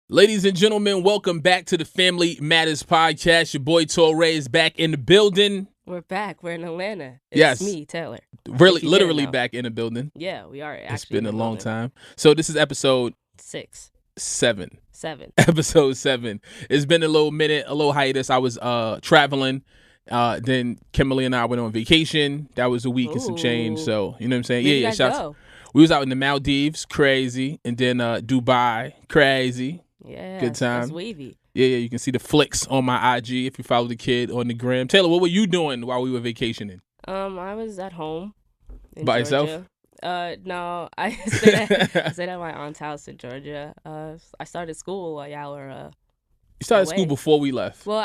Ladies and gentlemen, welcome back to the Family Matters Podcast. Your boy Torae is back in the building. We're back. We're in Atlanta. It's Yes. me, Taylor. Really, literally back in the building. Yeah, we are. It's been a long time. So this is episode 7. Episode 7. It's been a little minute, a little hiatus. I was traveling. Then Kimberly and I went on vacation. That was a week and some change. So, you know what I'm saying? Where did you guys go? We was out in the Maldives, crazy. And then Dubai, crazy. Yeah. Good time. That's wavy. Yeah, you can see the flicks on my IG if you follow the kid on the gram. Taylor, what were you doing while we were vacationing? I was at home in By Georgia. yourself? No, I stayed at my aunt's house in Georgia. I started school while y'all were You started away. school before we left. Well,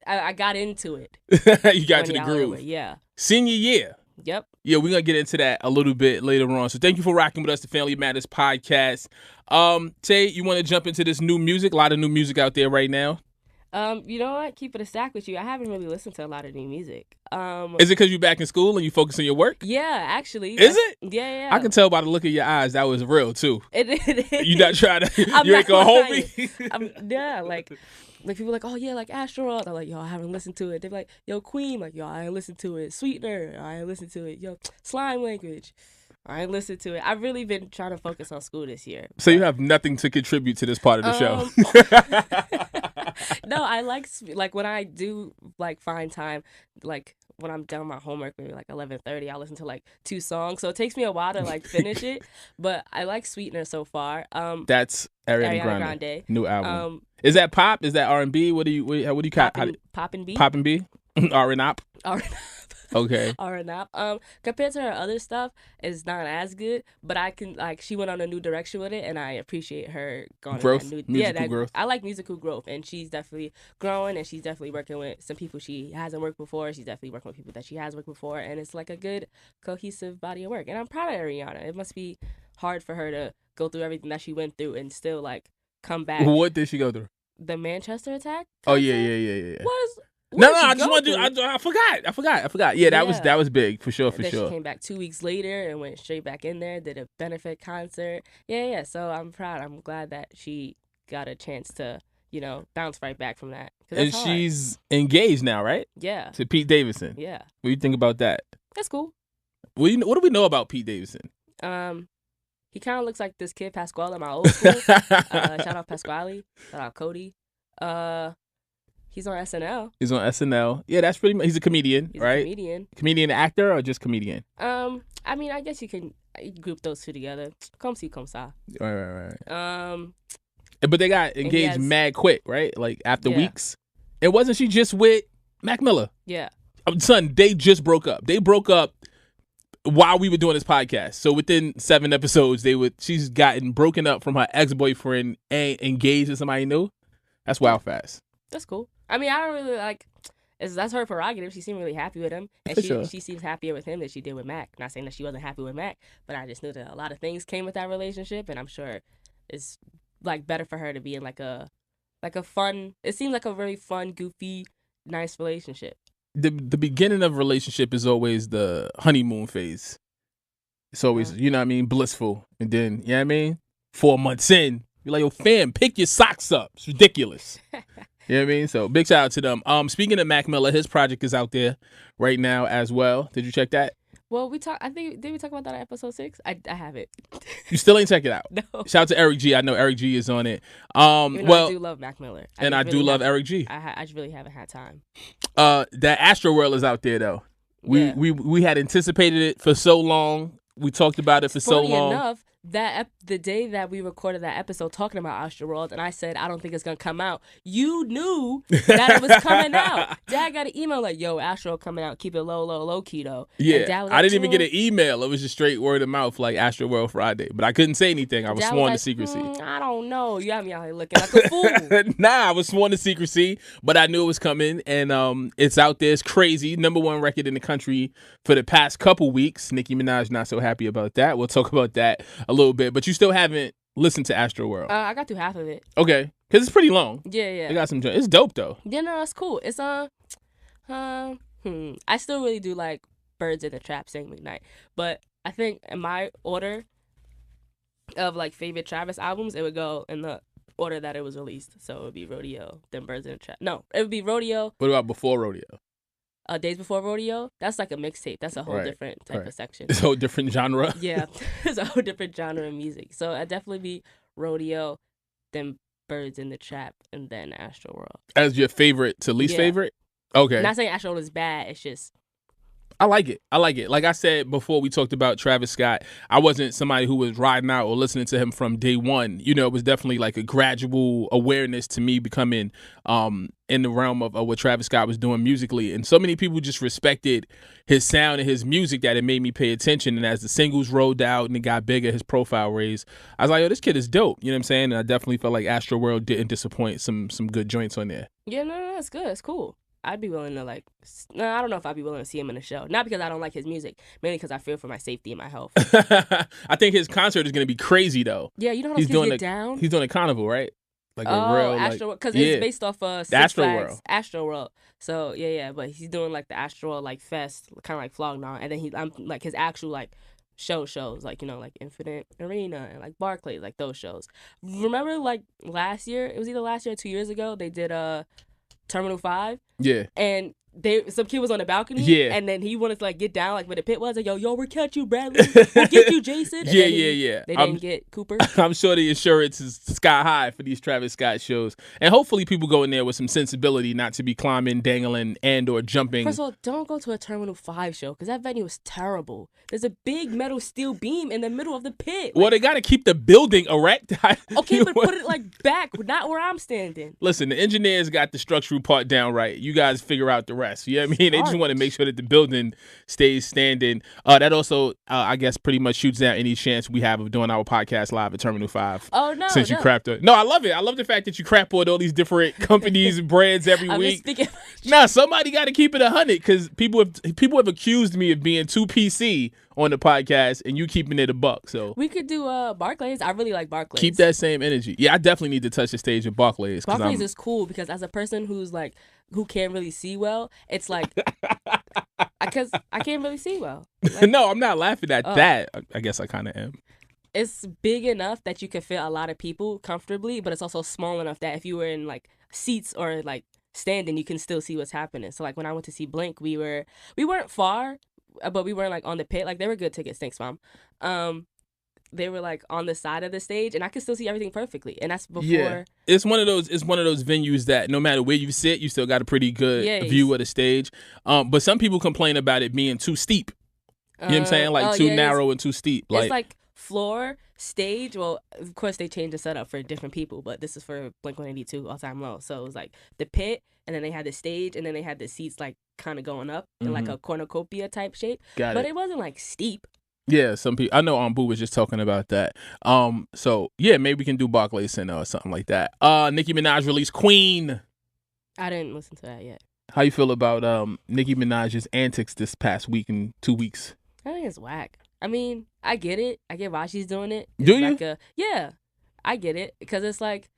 I got into it. You got to the when y'all were groove. away. Yeah. Senior year. Yep. Yeah, we're going to get into that a little bit later on. So thank you for rocking with us, the Family Matters Podcast. Tay, you want to jump into this new music? A lot of new music out there right now. You know what? Keep it a stack with you. I haven't really listened to a lot of new music. Is it because you're back in school and you focus on your work? Yeah, actually. Is it? Yeah. I can tell by the look of your eyes that was real, too. It is. You not trying to, I'm you ain't not going to hold me? Yeah, like people are like, oh yeah, like Astroworld. I'm like, yo, I haven't listened to it. They're like, yo, Queen, like, yo, I ain't listened to it. Sweetener, I ain't listened to it. Yo, Slime Language, I ain't listened to it. I've really been trying to focus on school this year. So you have nothing to contribute to this part of the show. No, I like when I do like find time, like when I'm done my homework, maybe like 11:30, I'll listen to like 2 songs. So it takes me a while to like finish it, but I like Sweetener so far. That's Ariana Grande. New album. Is that pop? Is that R&B? What do you call Pop and B? Pop and B? R&op? Okay. R&op. Compared to her other stuff, it's not as good, but I can she went on a new direction with it, and I appreciate her going growth. Musical growth. I like musical growth, and she's definitely growing, and she's definitely working with some people she hasn't worked before. She's definitely working with people that she has worked before, and it's like a good cohesive body of work. And I'm proud of Ariana. It must be hard for her to go through everything that she went through and still like come back. What did she go through? The Manchester attack. Oh yeah. What No, I just want to do. I forgot. Yeah, that was big for sure. She came back 2 weeks later and went straight back in there. Did a benefit concert. Yeah. So I'm proud. I'm glad that she got a chance to, bounce right back from that. And she's engaged now, right? Yeah. To Pete Davidson. Yeah. What do you think about that? That's cool. What do we know about Pete Davidson? He kind of looks like this kid Pasquale in my old school. Shout out Pasquale. Shout out Cody. He's on SNL. Yeah, that's pretty much. He's a comedian, He's right? a comedian. Comedian, actor, or just comedian? I mean, I guess you can group those two together. Comme si, comme ça. Right. But they got engaged mad quick, right? Like after Yeah. weeks. And wasn't she just with Mac Miller? Yeah. Son, they just broke up. They broke up while we were doing this podcast. So within 7 episodes, she's gotten broken up from her ex-boyfriend and engaged to somebody new. That's wild fast. That's cool. I mean, I don't really that's her prerogative. She seemed really happy with him, and she seems happier with him than she did with Mac. Not saying that she wasn't happy with Mac, but I just knew that a lot of things came with that relationship, and I'm sure it's like better for her to be in like a fun. It seemed like a very fun, goofy, nice relationship. The beginning of a relationship is always the honeymoon phase. It's always, you know what I mean, blissful, and then, you know what I mean, 4 months in, you're like, yo, fam, pick your socks up. It's ridiculous. You know what I mean? So big shout out to them. Speaking of Mac Miller, his project is out there right now as well. Did you check that? Well, did we talk about that in episode 6? I haven't. You still ain't check it out? No. Shout out to Eric G. I know Eric G is on it. I do love Mac Miller. I do love Eric G. I just really haven't had time. That Astroworld is out there though. We had anticipated it for so long. We talked about it for so long. Enough, the day that we recorded that episode talking about Astroworld, and I said I don't think it's gonna come out. You knew that it was coming out. Dad got an email like, "Yo, Astroworld coming out. Keep it low key though." Yeah, Dad was I didn't even get an email. It was just straight word of mouth like Astroworld Friday. But I couldn't say anything. I was sworn to secrecy. I don't know. You have me out here looking like a fool. Nah, I was sworn to secrecy, but I knew it was coming, and it's out there. It's crazy. #1 record in the country for the past couple weeks. Nicki Minaj not so happy about that. We'll talk about that a little bit. But you still haven't listened to Astroworld. I got through half of it. Okay, because it's pretty long. Yeah. It got some. It's dope though. Yeah, no, it's cool. It's I still really do like Birds in the Trap, Saint McKnight, but I think in my order of like favorite Travis albums, it would go in the order that it was released. So it would be Rodeo, then Birds in the Trap. No, it would be Rodeo. What about before Rodeo? Days Before Rodeo. That's like a mixtape. That's a whole different type of section. It's a whole different genre. Yeah, it's a whole different genre of music. So I'd definitely be Rodeo, then Birds in the Trap, and then Astroworld. As your favorite to least favorite? Okay. Not saying Astroworld is bad. It's just I like it. Like I said before, we talked about Travis Scott. I wasn't somebody who was riding out or listening to him from day one. You know, it was definitely like a gradual awareness to me becoming in the realm of what Travis Scott was doing musically. And so many people just respected his sound and his music that it made me pay attention. And as the singles rolled out and it got bigger, his profile raised, I was like, yo, this kid is dope. You know what I'm saying? And I definitely felt like Astroworld didn't disappoint. Some good joints on there. Yeah, no, that's good. It's cool. I'd be willing to I don't know if I'd be willing to see him in a show. Not because I don't like his music, mainly because I fear for my safety and my health. I think his concert is going to be crazy, though. Yeah, you know how those kids get down? He's doing a carnival, right? Like a real, Astro, because it's based off Six Flags, Astroworld. So yeah, but he's doing like the Astroworld like fest, kind of like Flognar, and then I'm like his actual like shows like, you know, like Infinite Arena and like Barclays, like those shows. Remember like last year? It was either last year or 2 years ago. They did Terminal 5. Yeah. And some kid was on the balcony. Yeah. And then he wanted to like get down like where the pit was. Like, yo, we'll catch you, Bradley. We'll get you, Jason. And yeah. They didn't get Cooper. I'm sure the insurance is sky high for these Travis Scott shows. And hopefully people go in there with some sensibility, not to be climbing, dangling, and or jumping. First of all, don't go to a Terminal 5 show because that venue is terrible. There's a big metal steel beam in the middle of the pit. Well, they got to keep the building erect. Okay, but put it like back, not where I'm standing. Listen, the engineers got the structural part down right. You guys figure out the rest. You know what I mean? They just want to make sure that the building stays standing. That also, I guess, pretty much shoots down any chance we have of doing our podcast live at Terminal 5. Oh, no. Since you crapped it. No, I love it. I love the fact that you crap on all these different companies and brands every week. Nah, somebody got to keep it 100 because people have accused me of being too PC on the podcast and you keeping it a buck. So we could do Barclays. I really like Barclays. Keep that same energy. Yeah, I definitely need to touch the stage at Barclays. Barclays is cool because as a person who can't really see well, it's like because I can't really see well. Like, no, I'm not laughing at that. I guess I kind of am. It's big enough that you can fit a lot of people comfortably, but it's also small enough that if you were in like seats or like standing, you can still see what's happening. So like when I went to see Blink, we weren't far, but we weren't like on the pit. Like they were good tickets. Thanks, Mom. They were like on the side of the stage, and I could still see everything perfectly. And that's before. Yeah, it's one of those venues that no matter where you sit, you still got a pretty good view of the stage. But some people complain about it being too steep. You know what I'm saying? Like too narrow and too steep. It's like floor, stage. Well, of course they changed the setup for different people, but this is for Blink-182 All Time Low. So it was like the pit, and then they had the stage, and then they had the seats like kind of going up in like a cornucopia type shape. But it wasn't like steep. Yeah, some people. I know Boo was just talking about that. So yeah, maybe we can do Barclays Center or something like that. Nicki Minaj released Queen. I didn't listen to that yet. How you feel about Nicki Minaj's antics this past week and 2 weeks? I think it's whack. I mean, I get it. I get why she's doing it. Do you? Yeah, I get it because it's like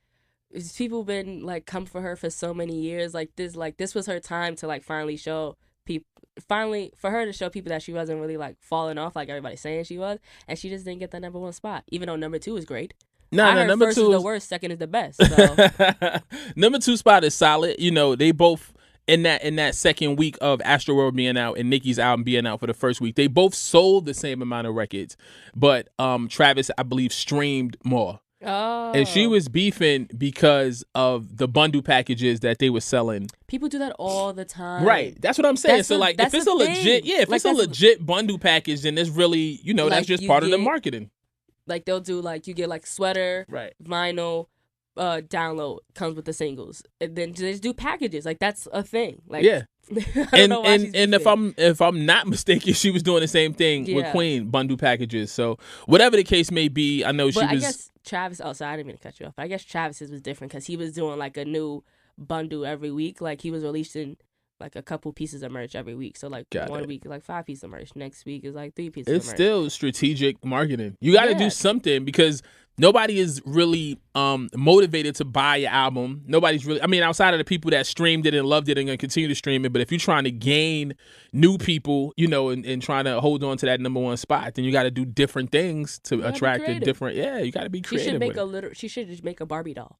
people been like come for her for so many years. Like this was her time to like finally show people. Finally, for her to show people that she wasn't really like falling off like everybody's saying she was, and she just didn't get that number 1 spot. Even though number 2 is great. No, number first 2 is the worst. Second is the best. So. Number 2 spot is solid. You know, they both. In that second week of Astroworld being out and Nicki's album being out for the first week, they both sold the same amount of records, but Travis, I believe, streamed more. Oh. And she was beefing because of the bundle packages that they were selling. People do that all the time. Right. That's what I'm saying. If it's a legit, it's a legit bundle package, then it's really, that's just part of the marketing. Like they'll do like you get like sweater, right, vinyl, download comes with the singles, and then they just do packages. Like that's a thing. Like yeah. And if I'm not mistaken, she was doing the same thing with Queen, bundle packages. So whatever the case may be, I know she was. I guess Travis. Oh, sorry, I didn't mean to cut you off. But I guess Travis's was different because he was doing like a new bundle every week. Like he was releasing like a couple pieces of merch every week. So like one week is like 5 pieces of merch. Next week is like 3 pieces of merch. It's still strategic marketing. You got to do something because nobody is really motivated to buy your album. Nobody's really, I mean, outside of the people that streamed it and loved it and going to continue to stream it. But if you're trying to gain new people, and trying to hold on to that number 1 spot, then you got to do different things to attract a different, you got to be creative. She should just make a Barbie doll.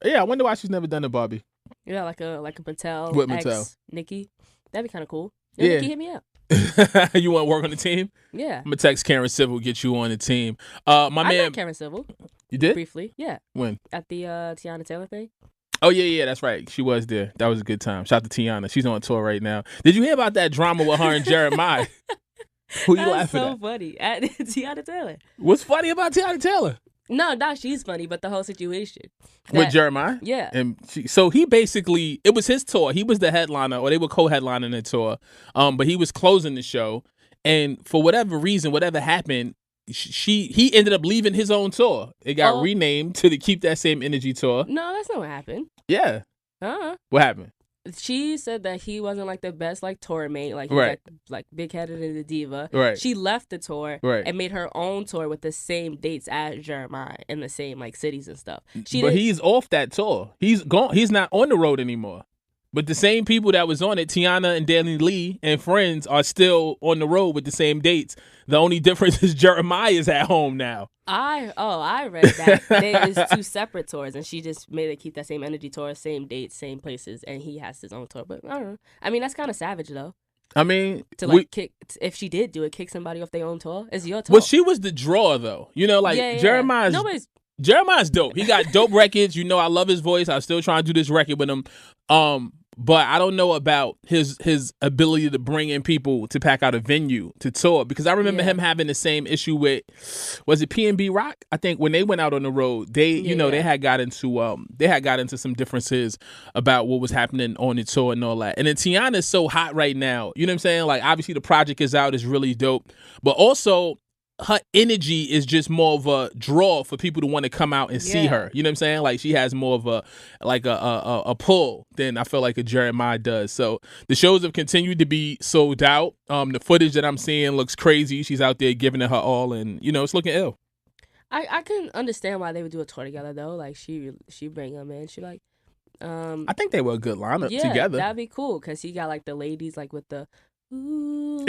Yeah, I wonder why she's never done a Barbie. Yeah, like a Mattel With ex Mattel. Nicki. That'd be kind of cool. Yeah. Nicki, hit me up. You want to work on the team? Yeah. I'm gonna text Karen Civil, get you on the team. I met Karen Civil. You did? Briefly, yeah. When? At the Teyana Taylor thing. Oh, yeah, that's right. She was there. That was a good time. Shout out to Teyana. She's on tour right now. Did you hear about that drama with her and Jeremih? Who you laughing at? So funny. At Teyana Taylor. What's funny about Teyana Taylor? No, she's funny, but the whole situation. With Jeremih? Yeah. And so he basically, it was his tour. He was the headliner, or they were co-headlining the tour. But he was closing the show. And for whatever reason, whatever happened, he ended up leaving his own tour. It got renamed to the Keep That Same Energy tour. No, that's not what happened. Yeah. What happened? She said that he wasn't like the best like tour mate, like he right. got, like big headed and the diva. Right. She left the tour right. and made her own tour with the same dates as Jeremih in the same like cities and stuff. But he's off that tour. He's gone. He's not on the road anymore. But the same people that was on it, Teyana and Danny Lee and friends, are still on the road with the same dates. The only difference is Jeremih is at home now. I read that it's 2 separate tours, and she just made it Keep That Same Energy tour, same dates, same places, and he has his own tour. But I don't know. I mean, that's kind of savage though. I mean, to like kick, if she did do it, kick somebody off their own tour. It's your tour. Well, she was the draw though. You know, like Jeremih's dope. He got dope records. You know, I love his voice. I'm still trying to do this record with him. But I don't know about his ability to bring in people to pack out a venue to tour, because I remember him having the same issue with, was it P&B Rock? I think when they went out on the road, they had got into some differences about what was happening on the tour and all that. And then Teyana is so hot right now. You know what I'm saying? Like, obviously the project is out, it's really dope, but also her energy is just more of a draw for people to want to come out and see her. You know what I'm saying? Like, she has more of a pull than I feel like a Jeremih does. So the shows have continued to be sold out. The footage that I'm seeing looks crazy. She's out there giving it her all, and you know, it's looking ill. I can understand why they would do a tour together though. Like she bring them in. She like. I think they were a good lineup together. That'd be cool because he got like the ladies like with the. Ooh,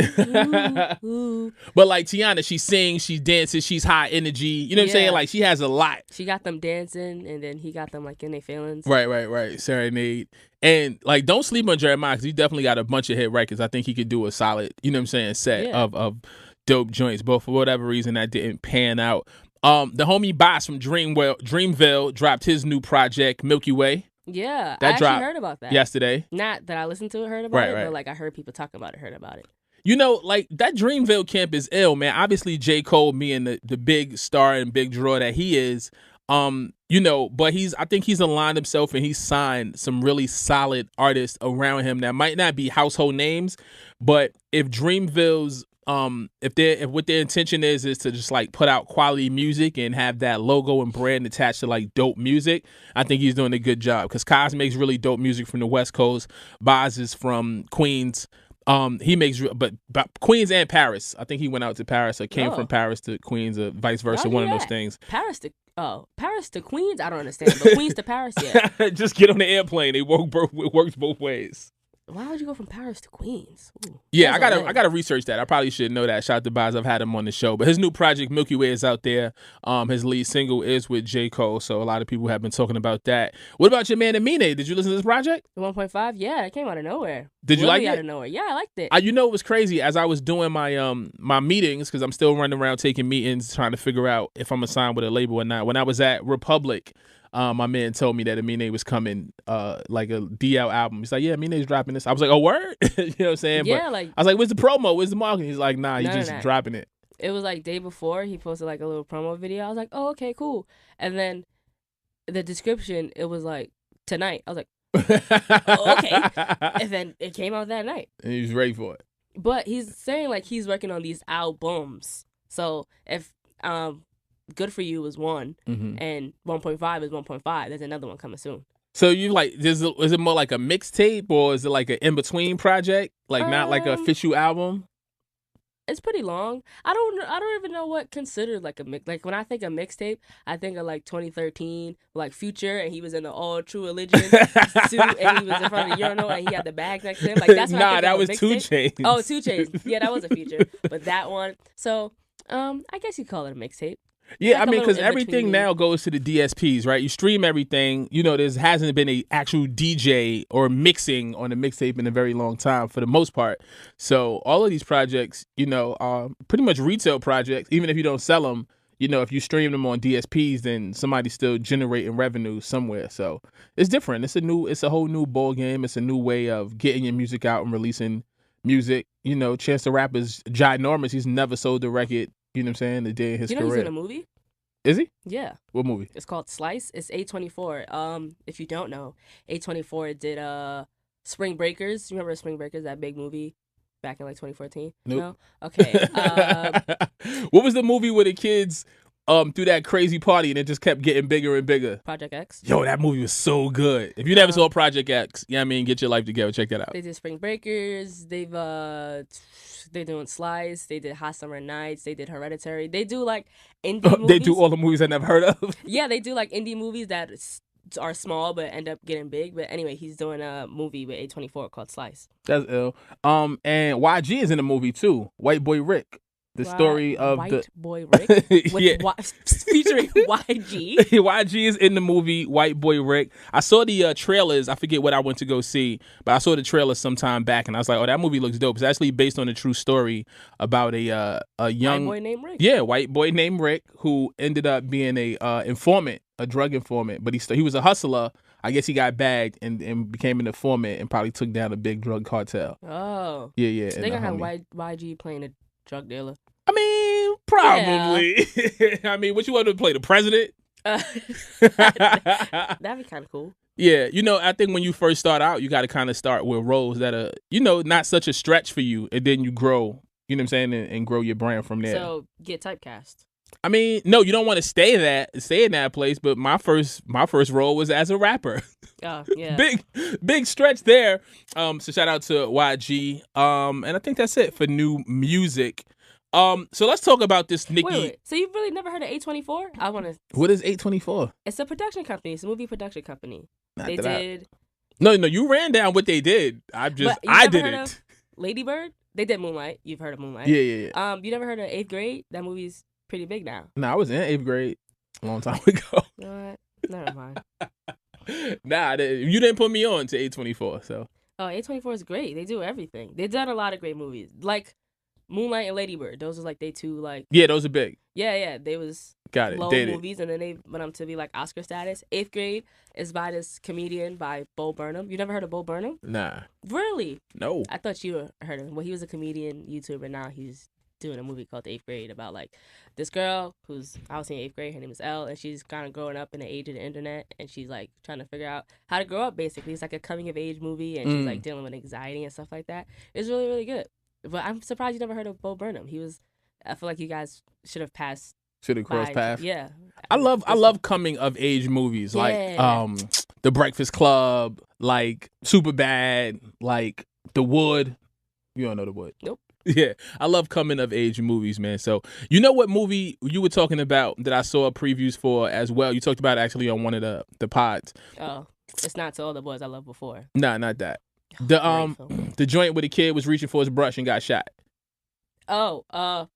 ooh. But like Teyana, she sings, she dances, she's high energy. You know what I'm saying? Like, she has a lot. She got them dancing, and then he got them like in their feelings. Right. Serenade. And like, don't sleep on Jeremih, because he definitely got a bunch of hit records. I think he could do a solid, you know what I'm saying, set of dope joints. But for whatever reason, that didn't pan out. The homie Boss from Dramville dropped his new project, Milky Way. Yeah, I actually heard about that yesterday. Not that I listened to it, heard about it, but like I heard people talking about it, heard about it. You know, like, that Dramville camp is ill, man. Obviously, J. Cole being the big star and big draw that he is, you know, but I think he's aligned himself and he's signed some really solid artists around him that might not be household names, but if Dramville's if what their intention is to just like put out quality music and have that logo and brand attached to like dope music, I think he's doing a good job, because Kaz makes really dope music from the West Coast. Boz is from Queens. He makes, but Queens and Paris. I think he went out to Paris or came from Paris to Queens or vice versa. One of those things. Paris to Queens, I don't understand. But Queens to Paris, yeah. Just get on the airplane. It works both ways. Why would you go from Paris to Queens? Ooh, yeah, I gotta research that. I probably should know that. Shout out to Boz. I've had him on the show. But his new project, Milky Way, is out there. His lead single is with J. Cole, so a lot of people have been talking about that. What about your man Aminé? Did you listen to this project? 1.5? Yeah, it came out of nowhere. Did you like it? Out of nowhere. Yeah, I liked it. You know, it was crazy. As I was doing my my meetings, because I'm still running around taking meetings, trying to figure out if I'm assigned with a label or not. When I was at Republic, my man told me that Aminé was coming, like a DL album. He's like, yeah, Aminé's dropping this. I was like, oh, word? You know what I'm saying? Yeah, but like, I was like, where's the promo? Where's the marketing? He's like, nah, he's just dropping it. It was like day before he posted like a little promo video. I was like, oh, okay, cool. And then the description, it was like tonight. I was like, oh, okay. And then it came out that night. And he was ready for it. But he's saying like he's working on these albums. So if Good For You is one, and 1.5 is 1.5. There's another one coming soon. So you like, is it more like a mixtape, or is it like an in-between project? Like, not like an official album? It's pretty long. I don't even know what considered like a mix. Like, when I think of mixtape, I think of like 2013, like Future, and he was in the All True Religion suit, and he was in front of the urinal, and he had the bag next to him. Like, that's what I think that of was 2 Chainz. Oh, 2 Chainz. Yeah, that was a Future. But that one. So, I guess you call it a mixtape. Yeah, like I mean, because in everything between. now goes to the DSPs, right? You stream everything. You know, there hasn't been a actual DJ or mixing on a mixtape in a very long time, for the most part. So all of these projects, you know, are pretty much retail projects. Even if you don't sell them, you know, if you stream them on DSPs, then somebody's still generating revenue somewhere. So it's different. It's a whole new ball game. It's a new way of getting your music out and releasing music. You know, Chance the Rapper's ginormous. He's never sold a record. You know what I'm saying? A day in his You know career. he's in a movie? Is he? Yeah. What movie? It's called Slice. It's A24. If you don't know, A24 did Spring Breakers. You remember Spring Breakers, that big movie back in like 2014? Nope. No? Okay. What was the movie where the kids threw that crazy party and it just kept getting bigger and bigger? Project X. Yo, that movie was so good. If you never saw Project X, yeah, I mean, get your life together. Check that out. They did Spring Breakers. They're doing Slice. They did Hot Summer Nights. They did Hereditary. They do like indie movies. They do all the movies I never heard of. Yeah, they do like indie movies that are small but end up getting big. But anyway, he's doing a movie with A24 called Slice. That's ill. And YG is in the movie too. White Boy Rick. The story of White Boy Rick with yeah. Featuring YG. YG is in the movie White Boy Rick. I saw the trailers. I forget what I went to go see, but I saw the trailers sometime back, and I was like, "Oh, that movie looks dope." It's actually based on a true story about a young white boy named Rick. Yeah, white boy named Rick who ended up being a informant, a drug informant. But he was a hustler. I guess he got bagged and became an informant and probably took down a big drug cartel. Oh, yeah. So they gonna have YG playing a drug dealer. I mean, probably. Yeah. I mean, what you want to play, the president? That'd be kind of cool. Yeah, you know, I think when you first start out, you got to kind of start with roles that are, you know, not such a stretch for you, and then you grow. You know what I'm saying, and grow your brand from there. So get typecast. I mean, no, you don't want to stay in that place. But my first role was as a rapper. Oh yeah, big stretch there. So shout out to YG. And I think that's it for new music. So let's talk about this Nicki. Wait. So you've really never heard of A24? I want to. What is A24? It's a production company. It's a movie production company. Not they that did. No, you ran down what they did. I didn't. Lady Bird. They did Moonlight. You've heard of Moonlight. Yeah. You never heard of 8th Grade? That movie's pretty big now. No, I was in 8th grade a long time ago. You know what? Never mind. Nah, you didn't put me on to A24, so. Oh, A24 is great. They do everything. They've done a lot of great movies. Like Moonlight and Lady Bird. Those are like they two like. Yeah, those are big. Yeah. They was got it. low Did movies, and then they went on to be like Oscar status. 8th Grade is by this comedian by Bo Burnham. You never heard of Bo Burnham? Nah. Really? No. I thought you heard of him. Well, he was a comedian, YouTuber. Now he's doing a movie called 8th Grade about like this girl who's obviously in 8th grade. Her name is Elle, and she's kind of growing up in the age of the internet, and she's like trying to figure out how to grow up. Basically, it's like a coming of age movie, and she's like dealing with anxiety and stuff like that. It's really, really good. But I'm surprised you never heard of Bo Burnham. I feel like you guys should have passed. Should have crossed paths. Yeah. I love coming of age movies like The Breakfast Club, like Superbad, like The Wood. You don't know The Wood. Nope. Yeah, I love coming of age movies, man. So you know what movie you were talking about that I saw previews for as well? You talked about it actually on one of the pods. Oh, it's not To All the Boys I Loved Before. Nah, not that. The joint where the kid was reaching for his brush and got shot. Oh,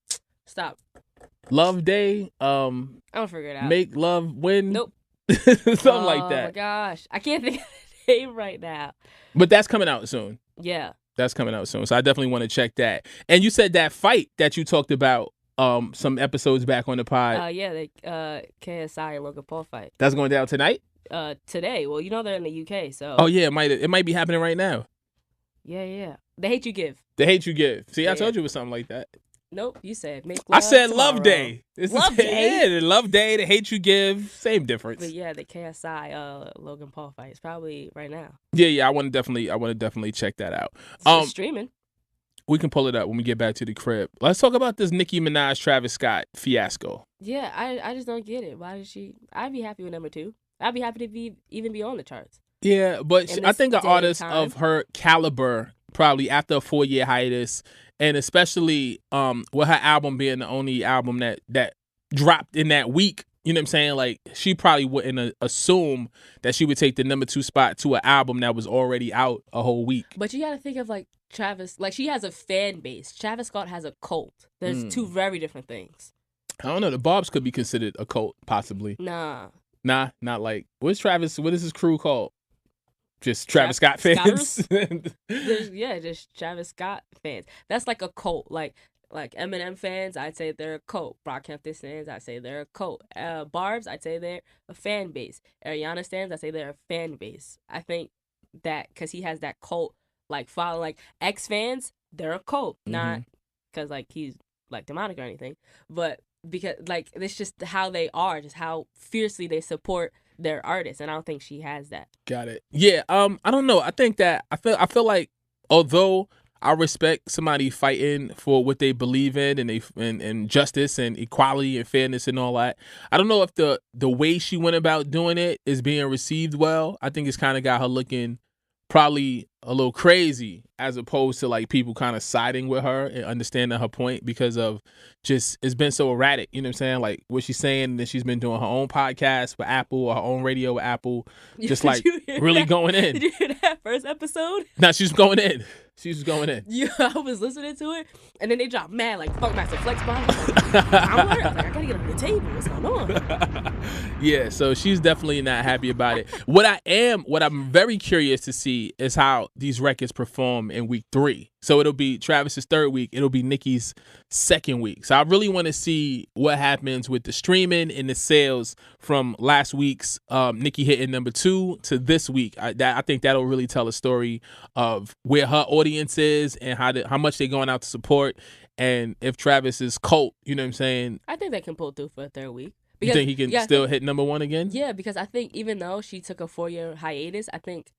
stop. Love Day. I'm gonna figure it out. Make Love Win. Nope. Something like that. Oh my gosh, I can't think of the name right now. But that's coming out soon. Yeah. That's coming out soon. So I definitely want to check that. And you said that fight that you talked about some episodes back on the pod. Yeah, the KSI and Logan Paul fight. That's going down tonight? Today. Well, you know they're in the UK, so. Oh yeah, it might be happening right now. Yeah. The Hate You Give. The Hate You Give. See, I told you it was something like that. Nope, you said Make Love. I said Tomorrow. Love Day. Love Day? Yeah, the Love Day, the Hate You Give, same difference. But yeah, the KSI Logan Paul fight is probably right now. Yeah, I want to definitely check that out. It's streaming. We can pull it up when we get back to the crib. Let's talk about this Nicki Minaj Travis Scott fiasco. Yeah, I just don't get it. Why did she? I'd be happy with number 2. I'd be happy to even be on the charts. Yeah, but I think an artist of her caliber, probably after a 4-year hiatus, and especially with her album being the only album that dropped in that week, you know what I'm saying? Like, she probably wouldn't assume that she would take the number 2 spot to an album that was already out a whole week. But you got to think of, like, Travis. Like, she has a fan base. Travis Scott has a cult. There's 2 very different things. I don't know. The Barbs could be considered a cult, possibly. Nah, not like what is his crew called? Just Travis Scott fans. Just Travis Scott fans. That's like a cult. Like Eminem fans, I'd say they're a cult. Brockhampton fans, I'd say they're a cult. Barbs, I'd say they're a fan base. Ariana stands, I'd say they're a fan base. I think that because he has that cult like following, like X fans, they're a cult. Not because like he's like demonic or anything, but because like it's just how they are, just how fiercely they support their artists, and I don't think she has that. Got it. Yeah. I don't know. I think that I feel like although I respect somebody fighting for what they believe in and justice and equality and fairness and all that, I don't know if the way she went about doing it is being received well. I think it's kind of got her looking probably a little crazy, as opposed to like people kind of siding with her and understanding her point, because of just it's been so erratic. You know what I'm saying? Like what she's saying, that she's been doing her own podcast with Apple or her own radio with Apple, just like really going in. Did you hear that first episode? No, she's going in. She's going in. Yeah, I was listening to it, and then they dropped mad like Funkmaster Flex bomb. I gotta get on the table. What's going on? Yeah, so she's definitely not happy about it. What I'm very curious to see is how these records perform in week 3. So it'll be Travis's 3rd week. It'll be Nicki's 2nd week. So I really want to see what happens with the streaming and the sales from last week's Nicki hitting number 2 to this week. I think that'll really tell a story of where her audience is and how much they're going out to support, and if Travis is cult, you know what I'm saying? I think they can pull through for a 3rd week. Because, you think he can still hit number 1 again? Yeah, because I think even though she took a 4-year hiatus, I think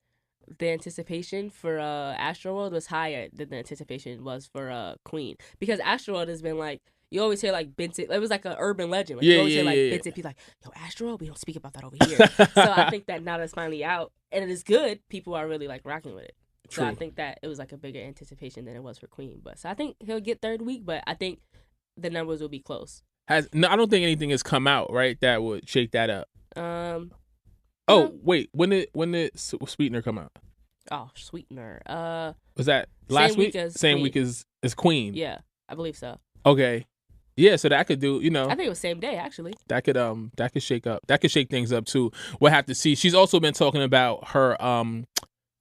the anticipation for Astroworld was higher than the anticipation was for Queen. Because Astroworld has been like, you always hear like Benson, it was like an urban legend. Like, you always hear like Benson be like, yo, Astroworld, we don't speak about that over here. So I think that now that's finally out and it is good, people are really like rocking with it. True. So I think that it was like a bigger anticipation than it was for Queen. So I think he'll get 3rd week, but I think the numbers will be close. I don't think anything has come out, right, that would shake that up. Wait, when did Sweetener come out? Oh, Sweetener. Was that last week? Same week as Queen. Yeah, I believe so. Okay. Yeah, so that could do, I think it was same day actually. That could shake things up too. We'll have to see. She's also been talking about her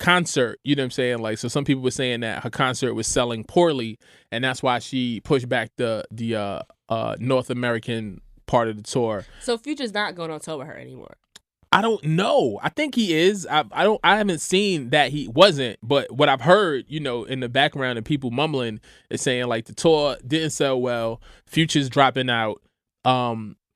concert, you know what I'm saying? Like, so some people were saying that her concert was selling poorly, and that's why she pushed back the North American part of the tour. So Future's not going on tour with her anymore. I don't know. I think he is. I haven't seen that he wasn't, but what I've heard, you know, in the background and people mumbling is saying like the tour didn't sell well, Future's dropping out.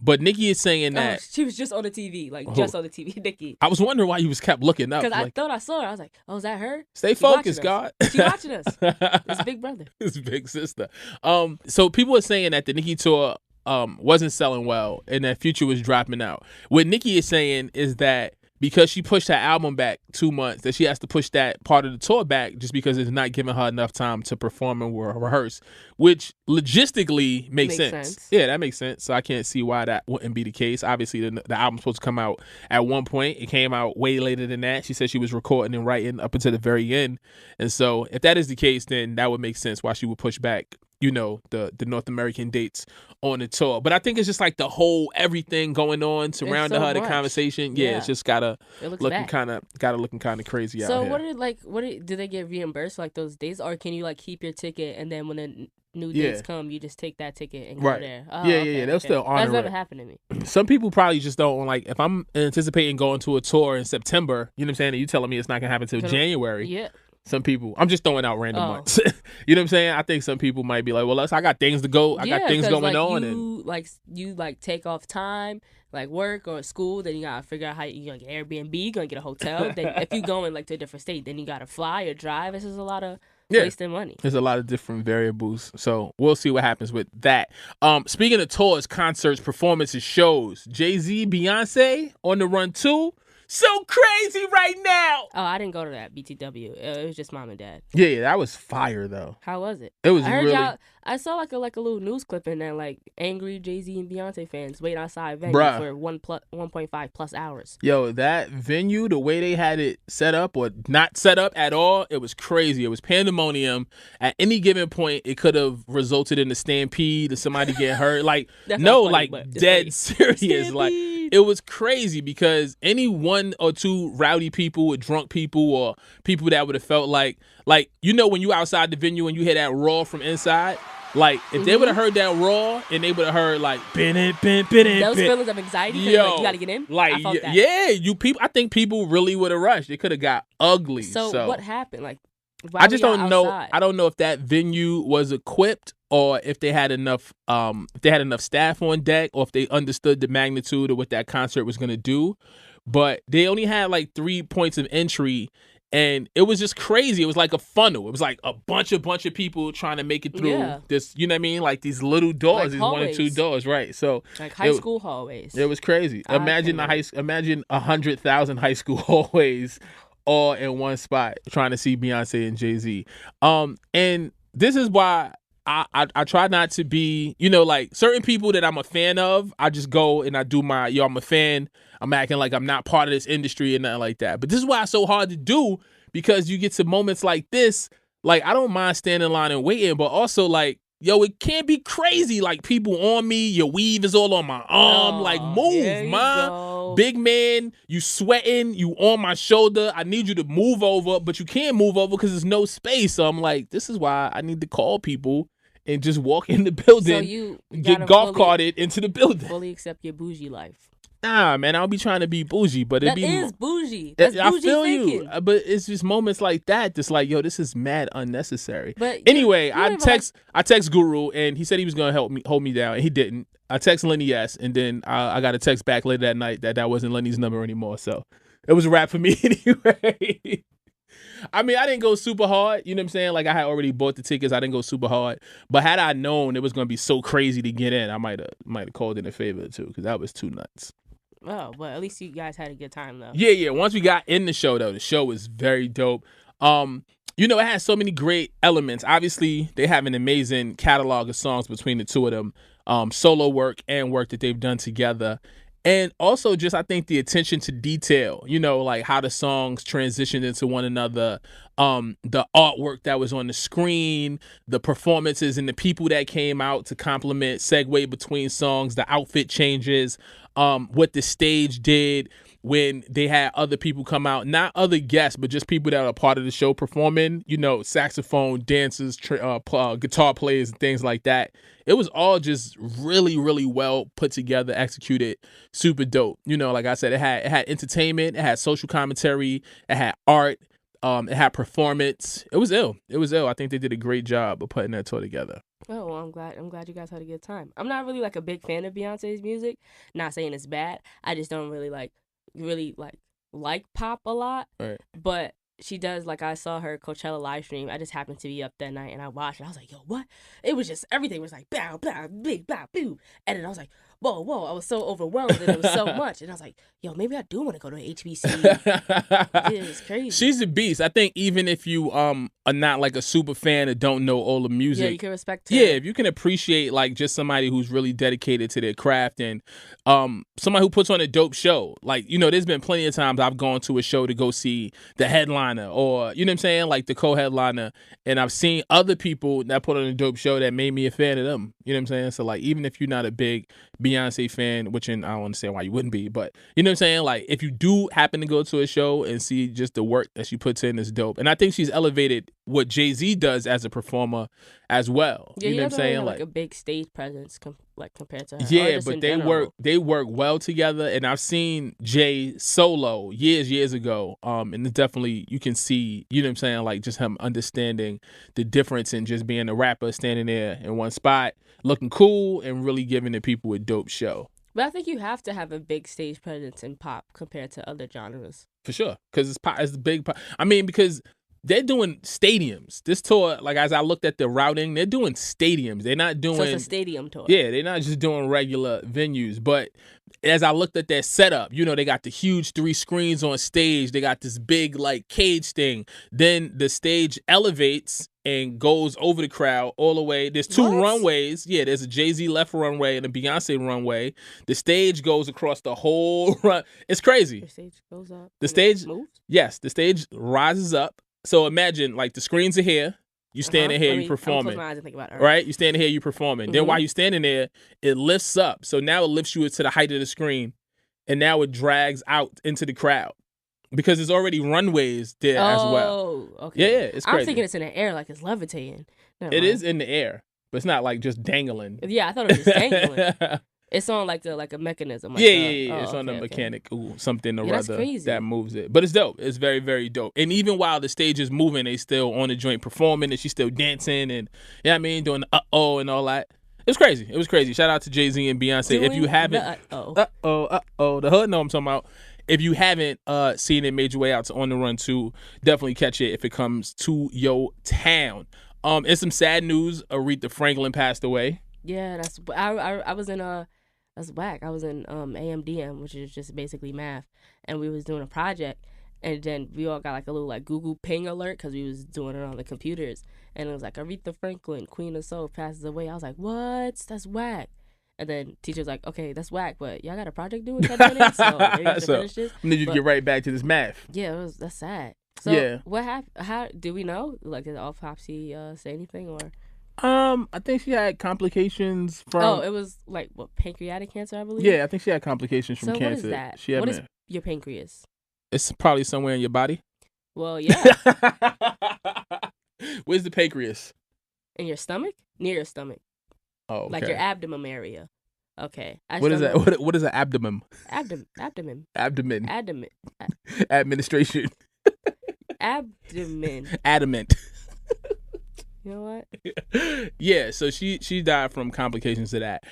But Nicki is saying that she was just on the TV, just on the TV. Nicki. I was wondering why you was kept looking up. Because I thought I saw her. I was like, oh, is that her? Stay focused, God. She watching us. It's Big Brother. It's Big Sister. So people are saying that the Nicki tour wasn't selling well and that Future was dropping out. What Nicki is saying is that because she pushed her album back 2 months, that she has to push that part of the tour back just because it's not giving her enough time to perform and rehearse, which logistically makes sense. Yeah, that makes sense. So I can't see why that wouldn't be the case. Obviously, the album's supposed to come out at one point. It came out way later than that. She said she was recording and writing up until the very end. And so if that is the case, then that would make sense why she would push back, you know, the North American dates on the tour. But I think it's just like the whole everything going on surrounding her, the conversation. Yeah, it's just looking kind of crazy out here. So do they get reimbursed for like those days, or can you like keep your ticket and then when the new dates come, you just take that ticket and go there? Oh, yeah. They'll still honor it. That's never happened to me. Some people probably just don't like. If I'm anticipating going to a tour in September, you know what I'm saying, and you telling me it's not gonna happen until January. Yeah. Some people, I'm just throwing out random months. You know what I'm saying? I think some people might be like, well, I got things to go. I got things going on. You take off time, like work or school, then you got to figure out how you're going to get Airbnb, you're going to get a hotel. Then if you going like to a different state, then you got to fly or drive. This is a lot of wasting money. There's a lot of different variables. So we'll see what happens with that. Speaking of tours, concerts, performances, shows, Jay-Z, Beyonce on the run too. so crazy right now. Oh, I didn't go to that BTW. It was just mom and dad. Yeah, that was fire though. How was it? It was I heard really. y'all. I saw like a little news clip in there, like angry Jay-Z and Beyonce fans waiting outside venue for 1.5 plus hours. Yo, that venue, the way they had it set up or not set up at all, it was crazy. It was pandemonium. At any given point, it could have resulted in a stampede or somebody get hurt. Like no, funny, like dead serious. Stampede. Like it was crazy because any one or two rowdy people or drunk people or people that would have felt like you know when you outside the venue and you hear that roar from inside. Like, if they would have heard that raw and they would have heard, like, those feelings of anxiety, yo, like, you got to get in? Like, I think people really would have rushed. It could have got ugly. So, what happened? Like, I just don't know. I don't know if that venue was equipped or if they had enough staff on deck or if they understood the magnitude of what that concert was going to do. But they only had, like, 3 points of entry. And it was just crazy. It was like a funnel. It was like a bunch of people trying to make it through this, you know what I mean? Like these little doors, like these hallways. 1 or 2 doors, right? So like high school hallways. It was crazy. Imagine 100,000 high school hallways all in one spot trying to see Beyonce and Jay-Z. And this is why I try not to be, you know, like certain people that I'm a fan of, I just go and I do my, I'm a fan. I'm acting like I'm not part of this industry and nothing like that. But this is why it's so hard to do because you get to moments like this. Like, I don't mind standing in line and waiting, but also like, yo, it can't be crazy. Like people on me, your weave is all on my arm. Like move, man. Big man, you sweating, you on my shoulder. I need you to move over, but you can't move over because there's no space. So I'm like, this is why I need to call people and just walk in the building, so you get golf carted into the building. Fully accept your bougie life. Nah, man, I'll be trying to be bougie, but that is bougie. That's bougie. I feel thinking. You, but it's just moments like that. Just like, yo, this is mad unnecessary. But anyway, I text Guru, and he said he was gonna hold me down, and he didn't. I text Lenny yes, and then I got a text back later that night that wasn't Lenny's number anymore. So it was a wrap for me anyway. I mean, I didn't go super hard. You know what I'm saying? Like, I had already bought the tickets. I didn't go super hard. But had I known it was going to be so crazy to get in, I might have called in a favor, too, because that was too nuts. Oh, but at least you guys had a good time, though. Yeah. Once we got in the show, though, the show was very dope. You know, it has so many great elements. Obviously, they have an amazing catalog of songs between the two of them, solo work and work that they've done together. And also just, I think, the attention to detail, you know, like how the songs transitioned into one another, the artwork that was on the screen, the performances and the people that came out to compliment, segue between songs, the outfit changes, what the stage did when they had other people come out, not other guests, but just people that are part of the show performing, you know, saxophone, dancers, guitar players and things like that. It was all just really, really well put together, executed, super dope. You know, like I said, it had entertainment, it had social commentary, it had art, it had performance. It was ill. I think they did a great job of putting that tour together. Oh, well, I'm glad you guys had a good time. I'm not really like a big fan of Beyonce's music. Not saying it's bad. I just don't really like pop a lot. Right. But she does, like, I saw her Coachella live stream. I just happened to be up that night and I watched it. I was like, yo, what? It was just, everything was like, bow, bow, big, bow, boo. And then I was like, whoa. I was so overwhelmed and it was so much. And I was like, yo, maybe I do want to go to HBC. It was crazy. She's a beast. I think even if you are not like a super fan or don't know all the music. Yeah, you can respect her. Yeah, if you can appreciate like just somebody who's really dedicated to their craft and somebody who puts on a dope show. Like, you know, there's been plenty of times I've gone to a show to go see the headliner or, you know what I'm saying, like the co-headliner. And I've seen other people that put on a dope show that made me a fan of them. You know what I'm saying? So like, even if you're not a big Beyonce fan, which I don't understand why you wouldn't be, but you know what I'm saying? Like, if you do happen to go to a show and see just the work that she puts in is dope. And I think she's elevated what Jay-Z does as a performer as well. Yeah, you know what I'm saying? Have, like a big stage presence compared to her. Yeah, but they work well together. And I've seen Jay solo years ago. And it's definitely, you can see, you know what I'm saying? Like just him understanding the difference in just being a rapper standing there in one spot, looking cool and really giving the people a dope show. But I think you have to have a big stage presence in pop compared to other genres. For sure, because it's big pop. I mean, because they're doing stadiums. This tour, like as I looked at the routing, they're doing stadiums. They're not doing. So it's a stadium tour. Yeah, they're not just doing regular venues. But as I looked at their setup, they got the huge 3 screens on stage. They got this big like cage thing. Then the stage elevates and goes over the crowd all the way. There's 2 runways. Yeah, there's a Jay-Z left runway and a Beyonce runway. The stage goes across the whole run. It's crazy. The stage goes up. The stage moves? Yes, the stage rises up. So imagine like the screens are here. You standing here, you performing. My eyes and think about it. Right? You standing here, you performing. Then while you standing there, it lifts up. So now it lifts you to the height of the screen, and now it drags out into the crowd because there's already runways there as well. Oh, okay. Yeah, it's crazy. I'm thinking it's in the air, like it's levitating. It is in the air, but it's not like just dangling. Yeah, I thought it was just dangling. It's on like a mechanism. Like yeah. It's on the mechanic, something or other that moves it. But it's dope. It's very, very dope. And even while the stage is moving, they still on the joint performing, and she's still dancing, and doing the uh-oh and all that. It was crazy. It was crazy. Shout out to Jay-Z and Beyonce. If you haven't, the hood know what I'm talking about. If you haven't seen it, made your way out to On the Run 2, definitely catch it if it comes to your town. It's some sad news. Aretha Franklin passed away. Yeah, I was in that's whack. I was in AMDM, which is just basically math, and we was doing a project, and then we all got like a little like Google ping alert because we was doing it on the computers, and it was like Aretha Franklin, Queen of Soul, passes away. I was like, what? That's whack. And then teacher's like, okay, that's whack, but y'all got a project due in 10 minutes, so maybe you have to finish this. I need you to get right back to this math. Yeah, that's sad. So what happened? How do we know? Like, did the autopsy say anything or? I think she had complications from. Oh, it was like what, pancreatic cancer, I believe. Yeah, I think she had complications from cancer. What is that? What is your pancreas? It's probably somewhere in your body. Well, yeah. Where's the pancreas? In your stomach? Near your stomach. Oh, okay. Like your abdomen area. Okay. What is that? What is an abdomen? Abdomen. Abdomen. Administration. Abdomen. Abdomen. Adamant. You know what? Yeah, so she died from complications to that.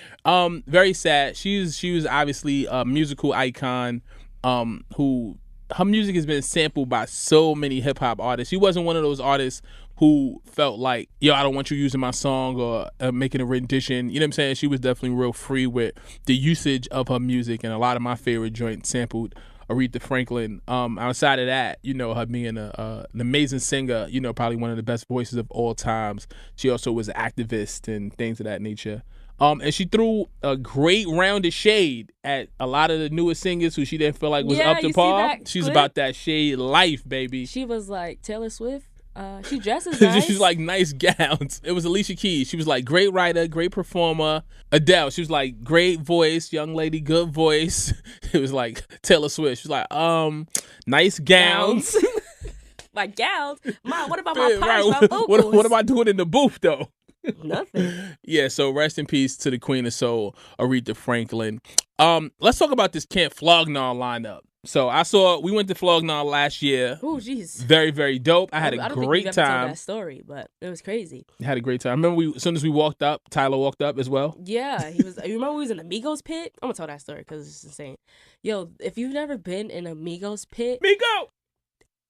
Very sad. She was obviously a musical icon. Who her music has been sampled by so many hip hop artists. She wasn't one of those artists who felt like, yo, I don't want you using my song or making a rendition. You know what I'm saying? She was definitely real free with the usage of her music, and a lot of my favorite joints sampled Aretha Franklin. Outside of that, her being an amazing singer, probably one of the best voices of all times. She also was an activist and things of that nature. And she threw a great rounded shade at a lot of the newer singers who she didn't feel like was up to par. She's about that shade life, baby. She was like Taylor Swift. She dresses nice. She was like nice gowns. It was Alicia Keys. She was like great writer, great performer. Adele. She was like great voice, young lady, good voice. It was like Taylor Swift. She was like nice gowns. Like gowns? Mom, what about my pipes, my vocals? What am I doing in the booth though? Nothing. Yeah, so rest in peace to the Queen of Soul, Aretha Franklin. Let's talk about this Camp Flog Gnaw lineup. So we went to Flog Gnaw last year. Oh, jeez. Very, very dope. I had a great time. I don't think you've ever told that story, but it was crazy. I had a great time. Remember, as soon as we walked up, Tyler walked up as well. Yeah, he was. You remember we was in the Migos pit? I'm gonna tell that story because it's insane. Yo, if you've never been in a Migos pit,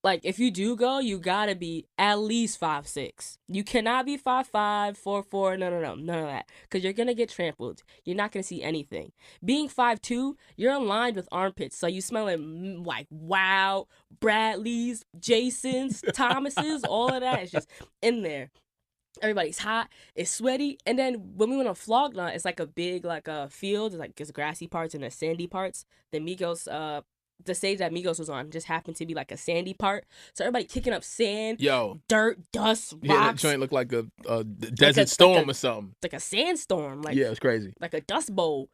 like if you do go, you gotta be at least 5'6". You cannot be 5'5", 4'4". No, none of that. Because you're gonna get trampled. You're not gonna see anything. Being 5'2", you're aligned with armpits, so you smelling like Wow, Bradleys, Jasons, Thomases, all of that is just in there. Everybody's hot, it's sweaty, and then when we went on Flog Gnaw, it's like a big field. It's like there's grassy parts and there's sandy parts. The Migos the stage that Migos was on just happened to be like a sandy part. So everybody kicking up sand, dirt, dust, rocks. Yeah, that joint looked like a desert storm or something. Like a sandstorm. Yeah, it was crazy. Like a dust bowl.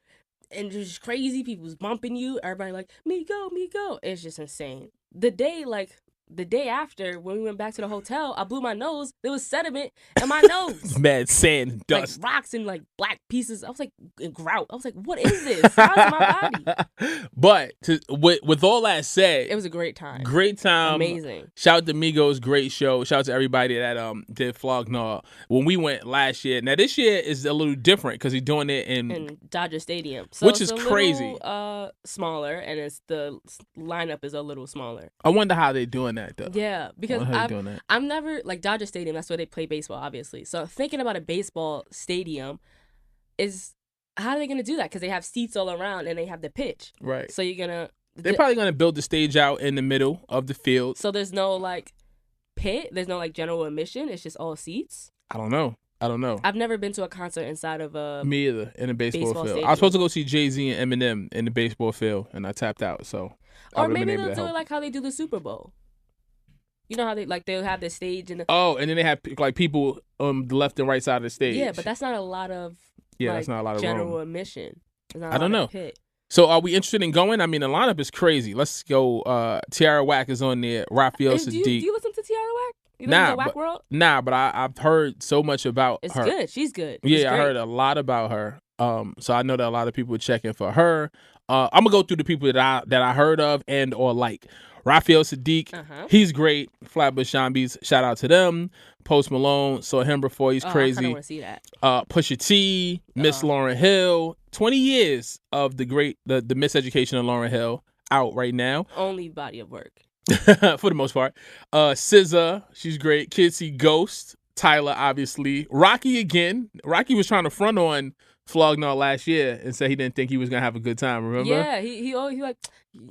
And just crazy. People was bumping you. Everybody like, Migo, Migo. It's just insane. The day after, when we went back to the hotel, I blew my nose. There was sediment in my nose. Mad sand and dust. Like rocks and like black pieces. I was like, grout. I was like, what is this? How's my body? But with all that said, it was a great time. Great time. Amazing. Shout out to Migos, great show. Shout out to everybody that did Flog Gnaw when we went last year. Now this year is a little different because he's doing it in Dodger Stadium, so which is crazy. Smaller, and the lineup is a little smaller. I wonder how they're doing that though. Yeah, because I'm never like Dodger Stadium. That's where they play baseball, obviously. So thinking about a baseball stadium is how are they gonna do that? Because they have seats all around and they have the pitch. Right. So they're probably gonna build the stage out in the middle of the field. So there's no like pit. There's no like general admission. It's just all seats. I don't know. I've never been to a concert inside of a me either in a baseball field. stadium. I was supposed to go see Jay-Z and Eminem in the baseball field, and I tapped out. So, or maybe they'll do it like how they do the Super Bowl. You know how they'll have the stage and and then they have like people the left and right side of the stage. Yeah, but that's not a lot of that's not a lot of general admission. I don't know. So are we interested in going? I mean, the lineup is crazy. Let's go. Tierra Whack is on there. Raphael Sadiq. Do you listen to Tierra Whack? But I've heard so much about her. It's good. She's good. Yeah, I heard a lot about her. So I know that a lot of people are checking for her. I'm gonna go through the people that I heard of and or like. Raphael Sadiq, he's great. Flatbush Zombies, shout out to them. Post Malone, saw him before, he's crazy. I want to see that. Pusha T, Miss Lauryn Hill, 20 years of the miseducation of Lauryn Hill out right now. Only body of work. For the most part. SZA, she's great. Kids See Ghost, Tyler, obviously. Rocky again. Rocky was trying to front on Flognar last year and said he didn't think he was gonna have a good time. Remember? Yeah, he like,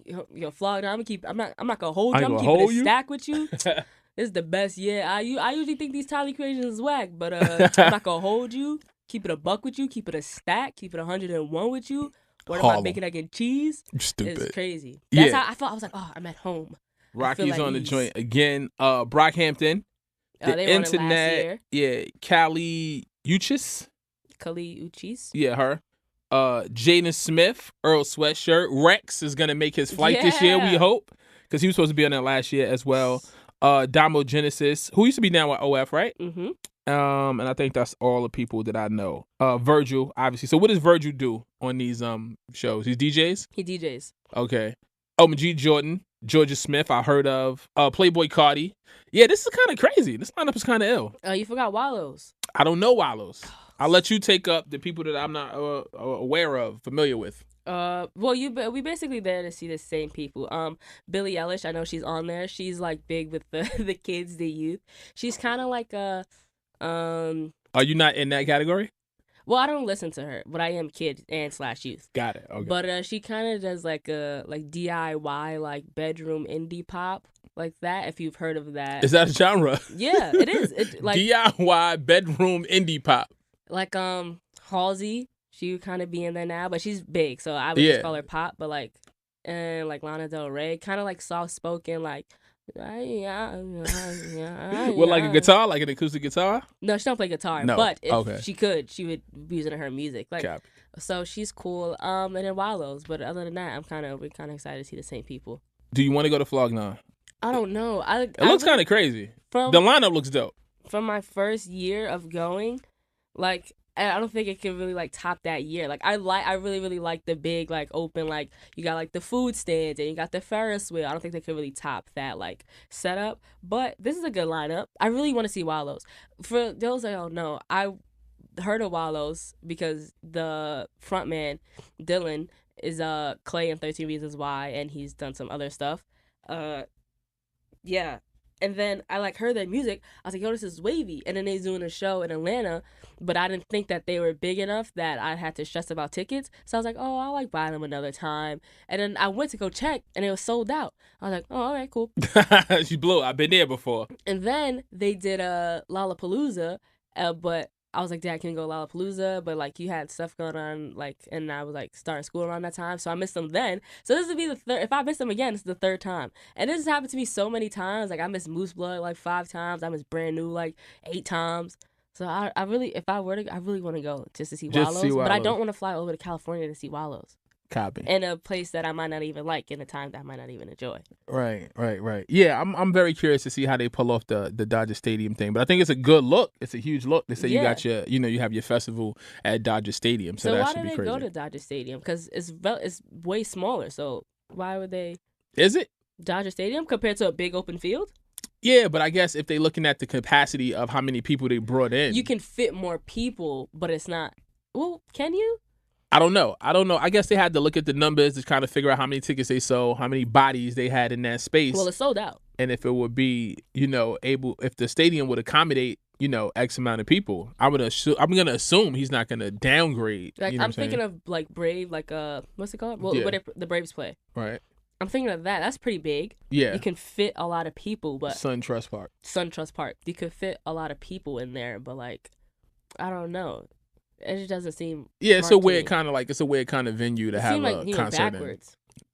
yo, Flognar. I'm not gonna hold you. I'm gonna keep it a stack with you. This is the best year. I usually think these Tyler creations is whack, but I'm not gonna hold you. Keep it a buck with you. Keep it a stack. Keep it 101 with you. What about bacon, egg, and cheese? Stupid. It's crazy. That's how I felt. I was like, oh, I'm at home. Rocky's on the joint again. Brockhampton. The internet. Yeah, Kali Uchis. Yeah, her. Jaden Smith, Earl Sweatshirt. Rex is going to make his flight this year, we hope. Because he was supposed to be on that last year as well. Damo Genesis, who used to be down with OF, right? Mm-hmm. And I think that's all the people that I know. Virgil, obviously. So what does Virgil do on these shows? He DJs? He DJs. Okay. Majid Jordan, Georgia Smith, I heard of. Playboy Cardi. Yeah, this is kind of crazy. This lineup is kind of ill. You forgot Wallows. I don't know Wallows. I'll let you take up the people that I'm not aware of, familiar with. Well, we basically there to see the same people. Billie Eilish, I know she's on there. She's like big with the kids, the youth. She's kind of like a. Are you not in that category? Well, I don't listen to her, but I am kid and / youth. Got it. Okay. But she kind of does like a DIY like bedroom indie pop. Like that, if you've heard of that. Is that a genre? Yeah, it is. It, like DIY bedroom indie pop. Like Halsey, she would kind of be in there now, but she's big, so I would just call her pop. But like Lana Del Rey, kind of like soft spoken, like with like a guitar, like an acoustic guitar. No, she don't play guitar. No. But if she could, she would use it in her music. Like Copy. So she's cool. And then Wallows, but other than that, we're kind of excited to see the same people. Do you want to go to Flognar? I don't know. It looks kind of crazy. The lineup looks dope. From my first year of going, like I don't think it can really like top that year. Like I really really like the big like open, like you got like the food stands and you got the Ferris wheel. I don't think they could really top that like setup. But this is a good lineup. I really want to see Wallows. For those that don't know, I heard of Wallows because the frontman Dylan is Clay in 13 Reasons Why, and he's done some other stuff. Yeah. And then I like heard their music. I was like, yo, this is wavy. And then they was doing a show in Atlanta, but I didn't think that they were big enough that I had to stress about tickets. So I was like, oh, I'll like buy them another time. And then I went to go check and it was sold out. I was like, oh, all right, cool. She blew. I've been there before. And then they did a Lollapalooza, but I was like, Dad, can you go Lollapalooza? But like you had stuff going on, like, and I was like starting school around that time, so I missed them then. So this would be the third. If I miss them again, it's the third time. And this has happened to me so many times. Like I missed Moose Blood like 5 times. I missed Brand New like 8 times. So I really, if I were to, I really want to go just to see Wallows. But I don't want to fly over to California to see Wallows. Copy. In a place that I might not even like, in a time that I might not even enjoy. Right. Yeah, I'm very curious to see how they pull off the Dodger Stadium thing. But I think it's a good look. It's a huge look. They say you got your, you have your festival at Dodger Stadium. So that should be crazy. Why do they go to Dodger Stadium? Because it's way smaller. So why would they? Is it? Dodger Stadium compared to a big open field? Yeah, but I guess if they're looking at the capacity of how many people they brought in. You can fit more people, but it's not. Well, can you? I don't know. I guess they had to look at the numbers to kind of figure out how many tickets they sold, how many bodies they had in that space. Well, it's sold out. and if it would be, if the stadium would accommodate, X amount of people, I'm gonna assume he's not gonna downgrade. Like I'm thinking of like Brave, like what's it called? What the Braves play? Right. I'm thinking of that. That's pretty big. Yeah. You can fit a lot of people, but SunTrust Park. You could fit a lot of people in there, but like, I don't know. It just doesn't seem. Yeah, it's a weird kind of venue to have a concert in.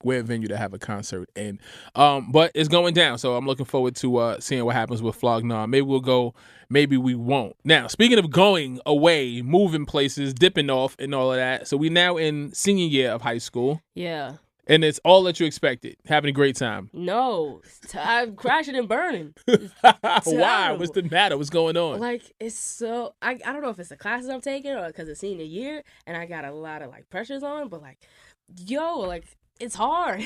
Weird venue to have a concert in. But it's going down, so I'm looking forward to seeing what happens with Flognar. Maybe we'll go, maybe we won't. Now, speaking of going away, moving places, dipping off, and all of that, so we now in senior year of high school. Yeah. And it's all that you expected. Having a great time. No, I'm crashing and burning. Why? What's the matter? What's going on? Like, it's so I don't know if it's the classes I'm taking or because it's senior year and I got a lot of like pressures on, but like, it's hard.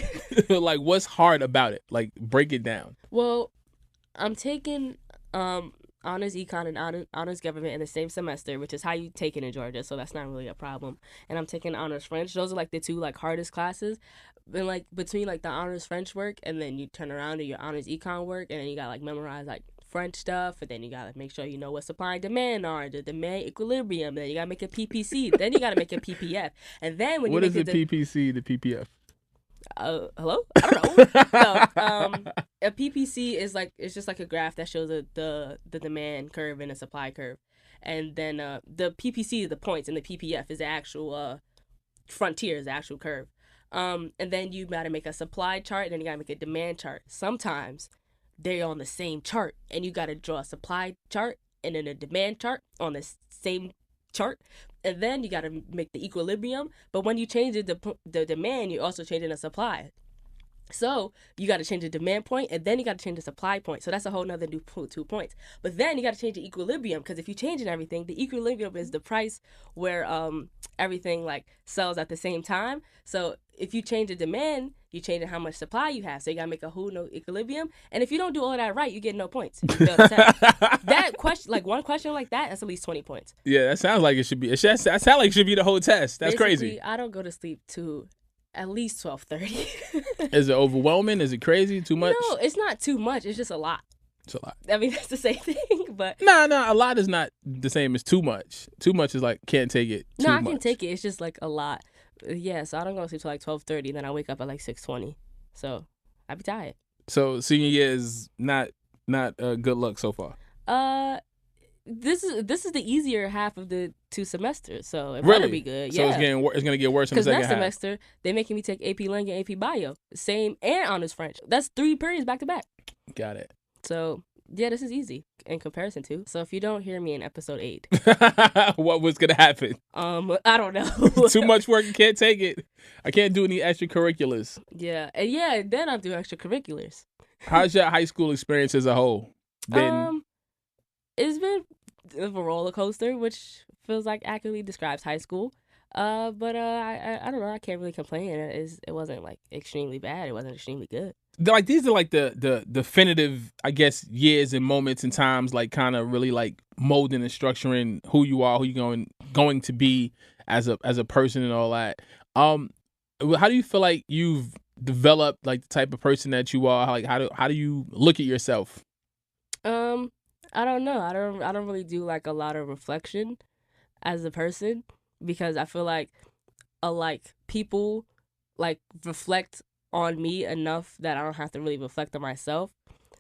Like, what's hard about it? Like, break it down. Well, I'm taking honors econ and honors government in the same semester, which is how you take it in Georgia, so that's not really a problem. And I'm taking honors French. Those are like the two like hardest classes. And like between like the honors French work and then you turn around to your honors econ work and then you got like memorize like French stuff, and then you gotta make sure you know what supply and demand are, the demand equilibrium, then you gotta make a PPC, then you gotta make a PPF. And then when what you is the PPC, the PPF? Hello? I don't know. No, a PPC is like, it's just like a graph that shows the demand curve and a supply curve. And then the PPC is the points and the PPF is the actual frontier, is the actual curve. And then you gotta make a supply chart, and then you gotta make a demand chart. Sometimes they're on the same chart, and you gotta draw a supply chart and then a demand chart on the same chart, and then you got to make the equilibrium. But when you change the demand, you're also changing the supply. So you got to change the demand point, and then you got to change the supply point. So that's a whole nother new 2 points. But then you got to change the equilibrium, because if you're changing everything, the equilibrium is the price where everything like sells at the same time. So if you change the demand, you're changing how much supply you have. So you got to make a whole new equilibrium. And if you don't do all of that right, you get no points. That question, like one question like that, that's at least 20 points. Yeah, that sounds like it should be. That sounds like it should be the whole test. That's basically crazy. I don't go to sleep till at least 12:30. Is it overwhelming? Is it crazy? Too much? No, it's not too much. It's just a lot. It's a lot. I mean, that's the same thing, but no, a lot is not the same as too much. Too much is like can't take it. No, I can take it. It's just like a lot. Yeah, so I don't go to sleep till like 12:30, then I wake up at like 6:20. So I be tired. So senior year is not good luck so far. This is the easier half of the 2 semesters, so it really better be good. So yeah. it's gonna get worse in the second half. Because next semester they making me take AP Lang and AP Bio, same, and honors French. That's 3 periods back to back. Got it. So yeah, this is easy in comparison to. So if you don't hear me in episode 8, what was gonna happen? I don't know. Too much work. I can't take it. I can't do any extracurriculars. Yeah, and then I'm doing extracurriculars. How's your high school experience as a whole been? It's been a roller coaster, which feels like accurately describes high school. But I don't know. I can't really complain. It wasn't like extremely bad. It wasn't extremely good. Like these are like the definitive, I guess, years and moments and times, like kind of really like molding and structuring who you are, who you're going to be as a person and all that. How do you feel like you've developed like the type of person that you are? Like how do you look at yourself? I don't know. I don't really do like a lot of reflection as a person, because I feel like people like reflect on me enough that I don't have to really reflect on myself.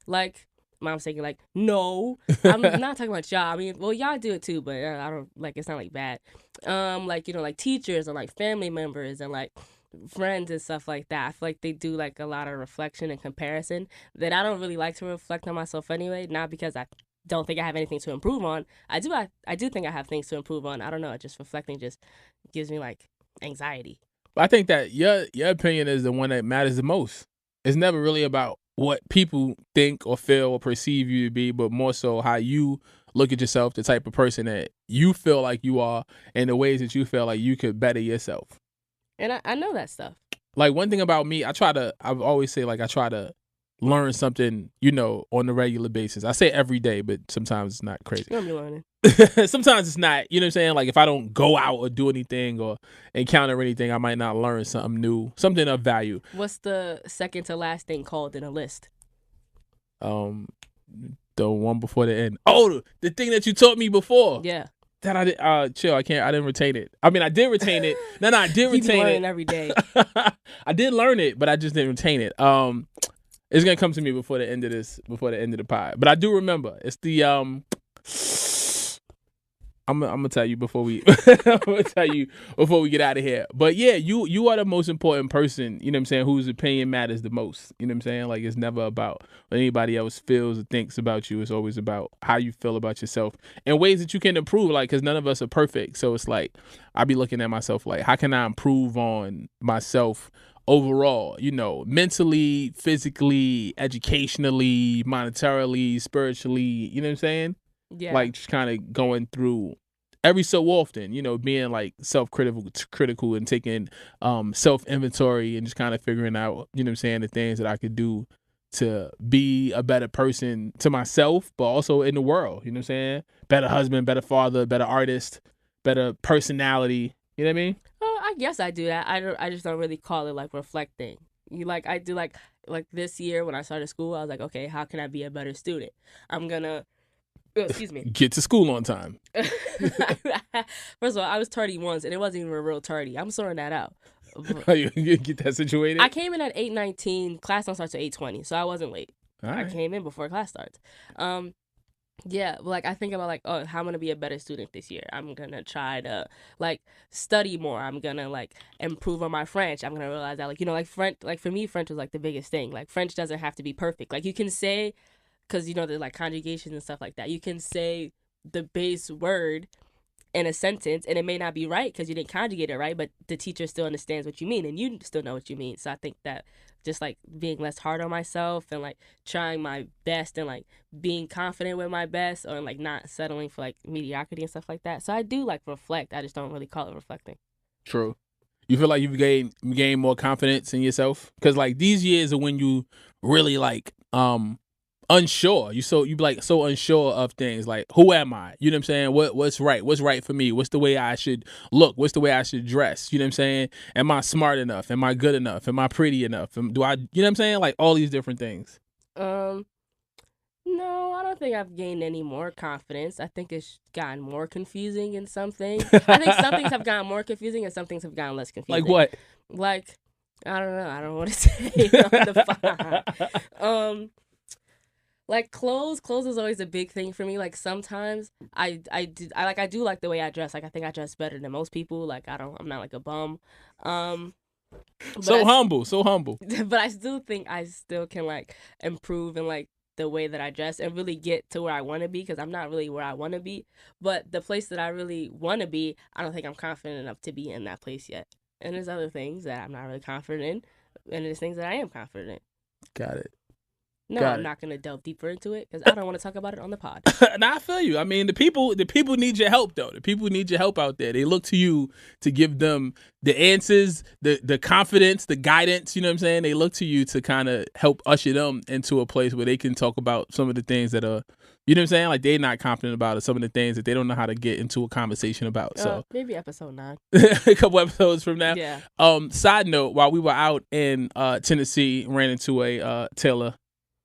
Like mom's thinking like, no, I'm not talking about y'all. I mean, well, y'all do it too, but I don't like, it's not like bad. Like, like teachers and like family members and like friends and stuff like that. I feel like they do like a lot of reflection and comparison that I don't really like to reflect on myself anyway. Not because I don't think I have anything to improve on. I do think I have things to improve on. I don't know. Just reflecting just gives me like anxiety. I think that your opinion is the one that matters the most. It's never really about what people think or feel or perceive you to be, but more so how you look at yourself, the type of person that you feel like you are, and the ways that you feel like you could better yourself. And I know that stuff. Like one thing about me, I always say like I try to learn something, on a regular basis. I say every day, but sometimes it's not crazy. You're gonna be learning. Sometimes it's not, you know what I'm saying? Like if I don't go out or do anything or encounter anything, I might not learn something new, something of value. What's the second to last thing called in a list? The one before the end. Oh, the thing that you taught me before. Yeah. That I did. Chill. I didn't retain it. I mean, I did retain it. No, I did retain it. Every day. I did learn it, but I just didn't retain it. It's gonna come to me before the end of the pod. But I do remember. It's the I'm gonna tell you before we before we get out of here. But yeah, you are the most important person, you know what I'm saying, whose opinion matters the most. You know what I'm saying? Like, it's never about what anybody else feels or thinks about you. It's always about how you feel about yourself and ways that you can improve, like, because none of us are perfect. So it's like, I be looking at myself like, how can I improve on myself overall, you know, mentally, physically, educationally, monetarily, spiritually, you know what I'm saying? Yeah. Like, just kind of going through every so often, you know, being like self-critical and taking self-inventory and just kind of figuring out, you know what I'm saying, the things that I could do to be a better person to myself, but also in the world, you know what I'm saying? Better husband, better father, better artist, better personality, you know what I mean? Oh, I guess I do that. I just don't really call it like reflecting. I do like this year when I started school, I was like, okay, how can I be a better student? I'm gonna excuse me. Get to school on time. First of all, I was tardy once, and it wasn't even a real tardy. I'm sorting that out. You get that situated? I came in at 8:19. Class don't start at 8:20, so I wasn't late. Right. I came in before class starts. Yeah, like, I think about, like, oh, how I'm going to be a better student this year. I'm going to try to, like, study more. I'm going to, like, improve on my French. I'm going to realize that, like, you know, like, French, like, for me, French was, like, the biggest thing. Like, French doesn't have to be perfect. Like, you can say, because, you know, there's, like, conjugations and stuff like that. You can say the base word in a sentence, and it may not be right because you didn't conjugate it right, but the teacher still understands what you mean, and you still know what you mean. So I think that just, like, being less hard on myself and, like, trying my best and, like, being confident with my best, or, like, not settling for, like, mediocrity and stuff like that. So I do, like, reflect. I just don't really call it reflecting. True. You feel like you've gained more confidence in yourself? Because, like, these years are when you really, like, unsure. You be like so unsure of things. Like, who am I? You know what I'm saying? What's right? What's right for me? What's the way I should look? What's the way I should dress? You know what I'm saying? Am I smart enough? Am I good enough? Am I pretty enough? You know what I'm saying? Like, all these different things. No, I don't think I've gained any more confidence. I think it's gotten more confusing in some things. I think some things have gotten more confusing and some things have gotten less confusing. Like what? Like, I don't know. I don't want to say on the phone. Like, clothes is always a big thing for me. Like, sometimes I do like the way I dress. Like, I think I dress better than most people. Like, I'm not like a bum. Humble. But I still think I still can, like, improve in, like, the way that I dress and really get to where I want to be, because I'm not really where I want to be. But the place that I really want to be, I don't think I'm confident enough to be in that place yet. And there's other things that I'm not really confident in, and there's things that I am confident in. Got it. No, I'm not going to delve deeper into it because I don't want to talk about it on the pod. Nah, I feel you. I mean, the people need your help, though. The people need your help out there. They look to you to give them the answers, the confidence, the guidance. You know what I'm saying? They look to you to kind of help usher them into a place where they can talk about some of the things that are, you know what I'm saying? Like, they're not confident about, or some of the things that they don't know how to get into a conversation about. So maybe episode 9. A couple episodes from now. Yeah. Side note, while we were out in Tennessee, ran into a Tayler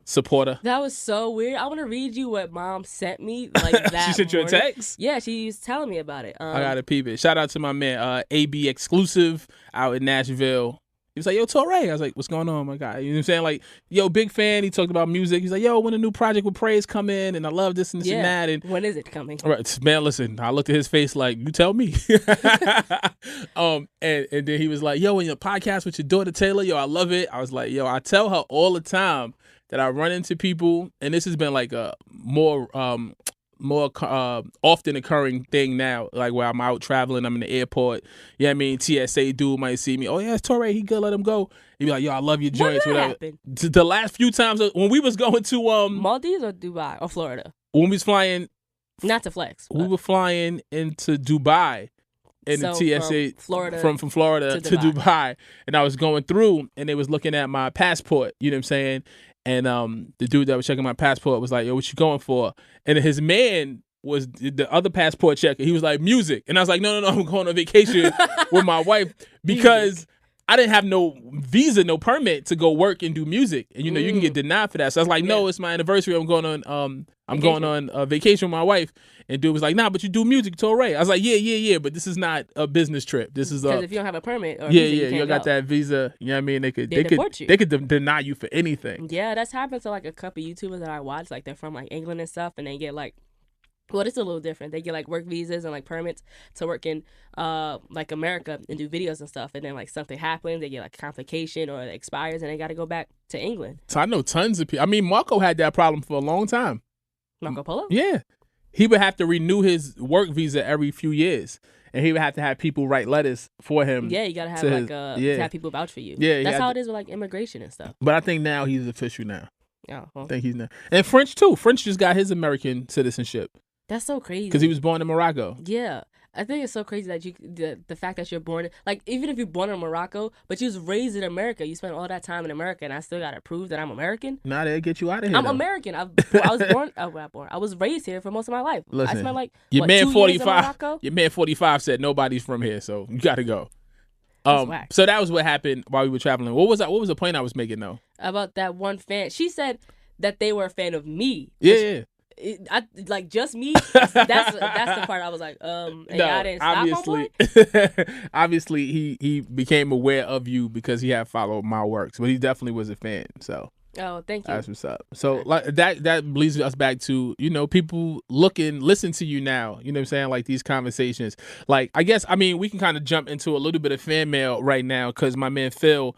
supporter. That was so weird. I want to read you what Mom sent me. Like, that she sent you a text? Yeah, she was telling me about it. I gotta peep it. Shout out to my man AB Exclusive out in Nashville. He was like, yo, Torae. I was like, what's going on, my guy? You know what I'm saying? Like, yo, big fan. He talked about music. He's like, yo, when a new project with Praise come in, and I love this and this and that. And when is it coming? Right, man, listen, I looked at his face like, you tell me. And then he was like, yo, in your podcast with your daughter Tayler, yo, I love it. I was like, yo, I tell her all the time that I run into people, and this has been like a more often occurring thing now, like where I'm out traveling, I'm in the airport, you know what I mean, TSA dude might see me, oh yeah, it's Torae, he good, let him go. He be like, yo, I love your joints, whatever. The last few times when we was going to Maldives or Dubai or Florida? When we was flying, not to flex, we were flying into Dubai. In the TSA, from Florida to Dubai, and I was going through, and they was looking at my passport, you know what I'm saying? And the dude that was checking my passport was like, yo, what you going for? And his man was the other passport checker. He was like, music. And I was like, no, I'm going on vacation with my wife, because I didn't have no visa, no permit to go work and do music, and you can get denied for that. So I was like, no, it's my anniversary. I'm going on vacation with my wife, and dude was like, nah, but you do music, Torae. I was like, yeah, but this is not a business trip. This is because if you don't have a permit or visa, you got that visa. You know what I mean? They could deny you for anything. Yeah, that's happened to like a couple YouTubers that I watch. Like they're from like England and stuff, and they get like. Well, it's a little different. They get like work visas and like permits to work in like America and do videos and stuff. And then like something happens, they get like a complication or it expires and they got to go back to England. So I know tons of people. I mean, Marco had that problem for a long time. Marco Polo? Yeah. He would have to renew his work visa every few years. And he would have to have people write letters for him. Yeah, you got to have to have people vouch for you. Yeah, that's how it is with like immigration and stuff. But I think now he's official now. Oh, well. I think he's now. And French too. French just got his American citizenship. That's so crazy. Because he was born in Morocco. Yeah. I think it's so crazy that the fact that you're born, like, even if you're born in Morocco, but you was raised in America, you spent all that time in America, and I still got to prove that I'm American. Nah, they'll get you out of here. I'm American. I was raised here for most of my life. Listen, I spent like, your man 2 years in Morocco? Your man 45 said nobody's from here, so you got to go. So that was what happened while we were traveling. What was the point I was making, though? About that one fan. She said that they were a fan of me. Yeah. Like just me. That's the part I was like, and no, y'all didn't stop obviously he became aware of you because he had followed my works, but he definitely was a fan. So oh, thank you. That's what's up. So like that leads us back to people listen to you now. You know what I'm saying? Like these conversations. Like I guess we can kind of jump into a little bit of fan mail right now because my man Phil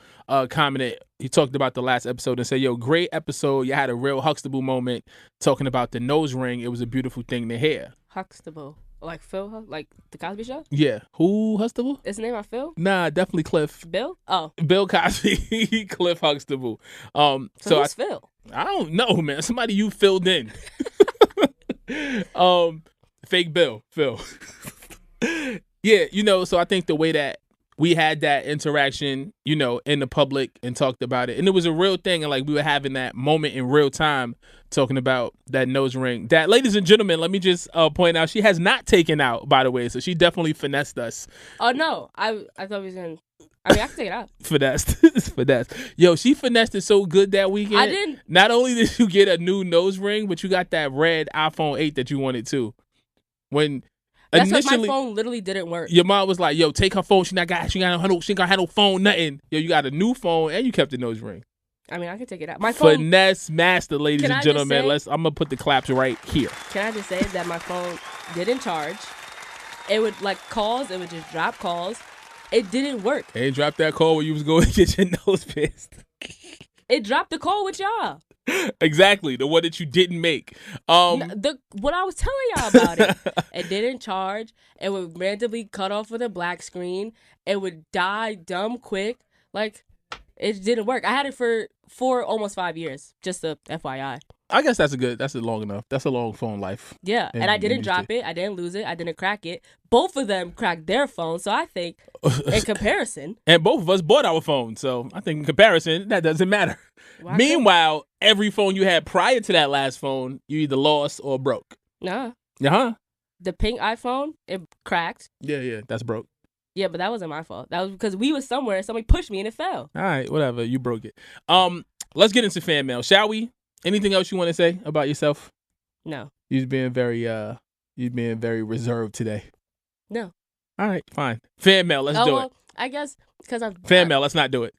commented. He talked about the last episode and said, yo, great episode. You had a real Huxtable moment talking about the nose ring. It was a beautiful thing to hear. Huxtable. Like Phil? Like the Cosby Show? Yeah. Who, Huxtable? Is his name on Phil? Nah, definitely Cliff. Bill? Oh. Bill Cosby. Cliff Huxtable. So who's Phil? I don't know, man. Somebody you filled in. Fake Bill. Phil. Yeah, so I think the way that we had that interaction, in the public and talked about it. And it was a real thing. And like we were having that moment in real time talking about that nose ring. That, ladies and gentlemen, let me just point out, she has not taken out, by the way. So she definitely finessed us. Oh, no. I thought we was going to. I can take it out. Finessed. Yo, she finessed it so good that weekend. I didn't. Not only did you get a new nose ring, but you got that red iPhone 8 that you wanted too. That's initially, my phone literally didn't work. Your mom was like, yo, take her phone. She ain't got no phone, nothing. Yo, you got a new phone and you kept the nose ring. I can take it out. My phone. Finesse master, ladies and gentlemen. I'm going to put the claps right here. Can I just say that my phone didn't charge? It would calls. It would just drop calls. It didn't work. It ain't dropped that call when you was going to get your nose pierced. It dropped the call with y'all. Exactly, the one that you didn't make. What I was telling y'all about it didn't charge. It would randomly cut off with a black screen. It would die dumb quick. Like, it didn't work. I had it for almost 5 years. Just a FYI. I guess that's long enough. That's a long phone life. Yeah, and I didn't drop it. I didn't lose it. I didn't crack it. Both of them cracked their phones. So I think, in comparison, and both of us bought our phones. So I think in comparison, that doesn't matter. Well, meanwhile, every phone you had prior to that last phone, you either lost or broke. Nah. Uh-huh. The pink iPhone, it cracked. Yeah, that's broke. Yeah, but that wasn't my fault. That was because we was somewhere and somebody pushed me and it fell. All right, whatever. You broke it. Let's get into fan mail, shall we? Anything else you want to say about yourself? No. You've been very reserved today. No. All right, fine. Fan mail, let's do it. I guess because Fan mail, let's not do it.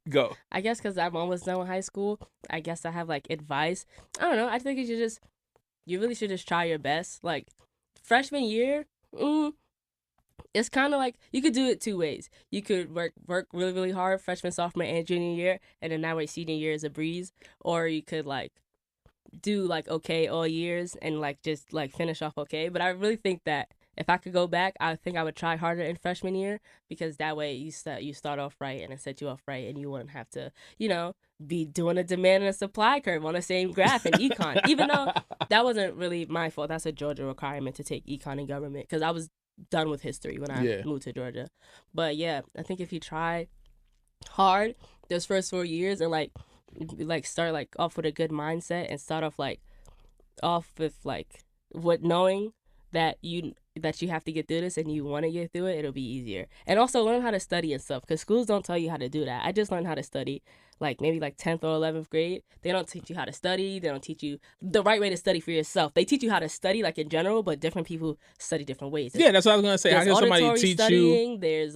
Go. I guess because I'm almost done with high school. I guess I have advice. I don't know. I think you really should just try your best. Like freshman year, it's kind of like you could do it two ways. You could work really, really hard freshman, sophomore, and junior year, and then that way senior year is a breeze. Or you could do okay all years and just finish off okay. But I really think that if I could go back, I think I would try harder in freshman year because that way you start off right and it set you off right and you wouldn't have to, be doing a demand and a supply curve on the same graph in econ. Even though that wasn't really my fault. That's a Georgia requirement to take econ and government because I was done with history when I moved to Georgia. But yeah, I think if you try hard those first 4 years and start off with a good mindset and start off with what knowing that you that you have to get through this and you want to get through it, it'll be easier. And also learn how to study and stuff, because schools don't tell you how to do that. I just learned how to study maybe 10th or 11th grade. They don't teach you how to study. They don't teach you the right way to study for yourself. They teach you how to study in general, but different people study different ways. Yeah, that's what I was going to say. How can somebody teach studying, there's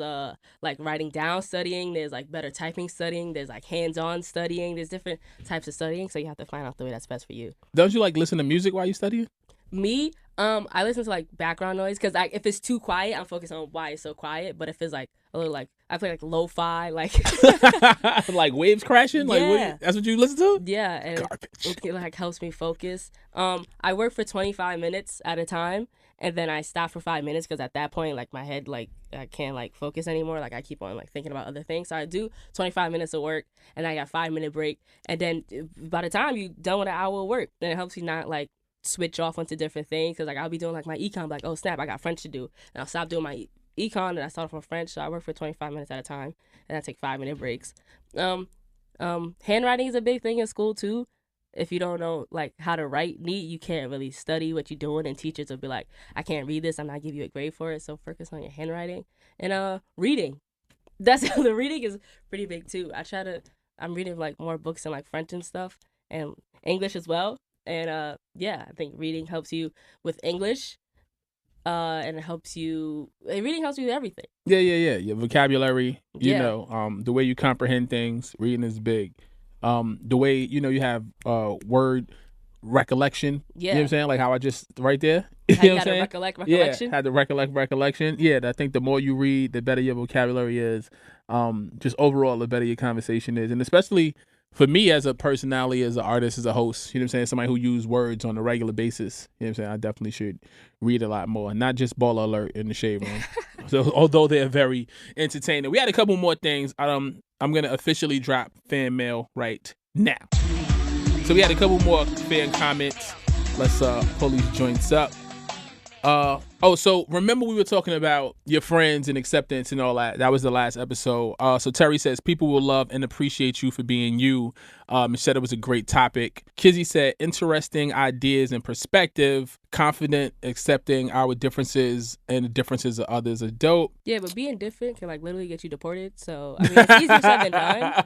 writing down studying, there's better typing studying, there's hands-on studying, there's different types of studying, so you have to find out the way that's best for you. Don't you listen to music while you study? Me, I listen to background noise, because if it's too quiet, I'm focused on why it's so quiet. But if it's a little I play lo-fi, waves crashing. Yeah. That's what you listen to? Yeah, and garbage. It helps me focus. I work for 25 minutes at a time, and then I stop for 5 minutes, because at that point my head I can't focus anymore. I keep on thinking about other things. So I do 25 minutes of work, and I got 5-minute break, and then by the time you're done with an hour of work, then it helps you not switch off onto different things, because I'll be doing my econ, oh snap, I got French to do, and I'll stop doing my econ and I start from French. So I work for 25 minutes at a time, and I take 5-minute breaks. Handwriting is a big thing in school too. If you don't know how to write neat, you can't really study what you're doing, and teachers will be I can't read this, I'm not give you a grade for it. So focus on your handwriting. And reading, the reading is pretty big too. I'm reading more books in French and stuff, and English as well. And I think reading helps you with English, and reading helps you with everything. Yeah. Your vocabulary, you know, the way you comprehend things. Reading is big. The way you have word recollection. Yeah. You know what I'm saying? How I just right there. You know what I'm saying? Recollection. Yeah, had to recollection. Yeah, I think the more you read, the better your vocabulary is. Just overall, the better your conversation is, and especially for me as a personality, as an artist, as a host, you know what I'm saying? Somebody who uses words on a regular basis, you know what I'm saying? I definitely should read a lot more, not just Baller Alert in the Shade Room. So, although they're very entertaining. We had a couple more things. I'm going to officially drop fan mail right now. So we had a couple more fan comments. Let's pull these joints up. So remember we were talking about your friends and acceptance and all that. That was the last episode. So Terry says, people will love and appreciate you for being you. Said it was a great topic. Kizzy said, interesting ideas and perspective. Confident, accepting our differences and the differences of others are dope. Yeah, but being different can literally get you deported. So, it's easier said than done.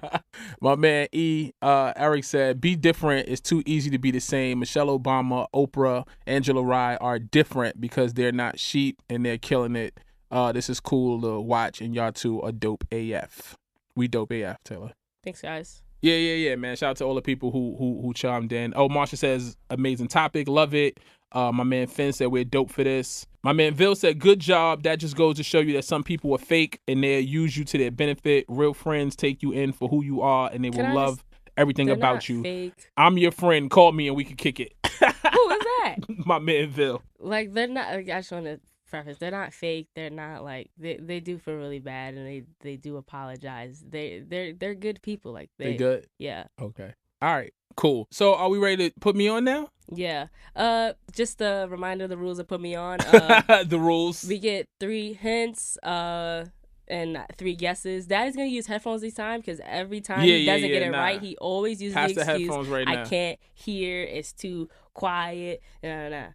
My man Eric said, be different. It's too easy to be the same. Michelle Obama, Oprah, Angela Rye are different because they're not sheep and they're killing it. This is cool to watch, and y'all two are dope AF. We dope AF, Taylor. Thanks, guys. Yeah, man. Shout out to all the people who chimed in. Oh, Marsha says, amazing topic. Love it. My man Finn said, we're dope for this. My man Ville said, good job. That just goes to show you that some people are fake and they'll use you to their benefit. Real friends take you in for who you are, and they will love everything about you. Fake. I'm your friend. Call me and we can kick it. Who is that? My man Ville. They're not, I just want to preface, they're not fake. They're not they do feel really bad, and they do apologize. They're good people. They good? Yeah. Okay. All right. Cool. So are we ready to put me on now? Yeah. Just a reminder of the rules of Put Me On. The rules. We get 3 hints, and 3 guesses. Daddy's gonna use headphones this time, because every time he doesn't get it right, he always uses the excuse, right now. I can't hear, it's too quiet. Nah.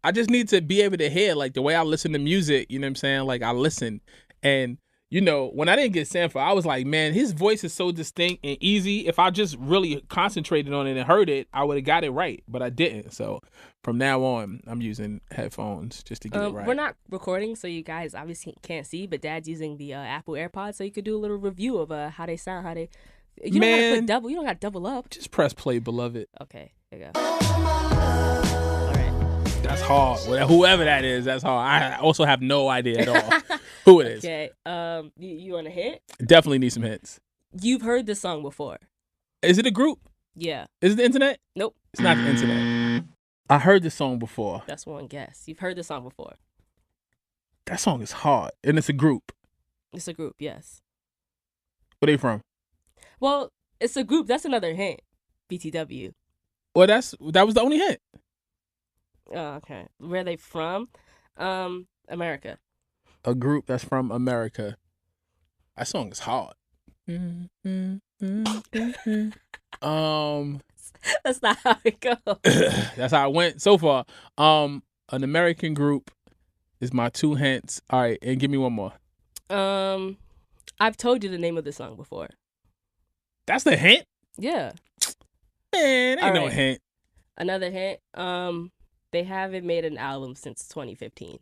I just need to be able to hear, the way I listen to music, you know what I'm saying? I listen, and when I didn't get Sanford, I was like, man, his voice is so distinct and easy. If I just really concentrated on it and heard it, I would have got it right, but I didn't. So from now on, I'm using headphones just to get it right. We're not recording, so you guys obviously can't see, but Dad's using the Apple AirPods, so you could do a little review of how they sound, how they. You don't gotta put double. You don't got to double up. Just press play, beloved. Okay, there you go. All right. That's hard. Whoever that is, that's hard. I also have no idea at all who it is. Okay. You want a hint? Definitely need some hints. You've heard this song before. Is it a group? Yeah. Is it the internet? Nope. It's not the internet. I heard this song before. That's one guess. You've heard this song before. That song is hard, and it's a group. It's a group, yes. Where they from? Well, it's a group. That's another hint. BTW. Well, that was the only hint. Oh, okay. Where are they from? America. A group that's from America. That song is hard. That's not how it goes. That's how it went so far. An American group. is my 2 hints. All right, and give me one more. I've told you the name of the song before. That's the hint? Yeah. Man, ain't no hint. Another hint. They haven't made an album since 2015.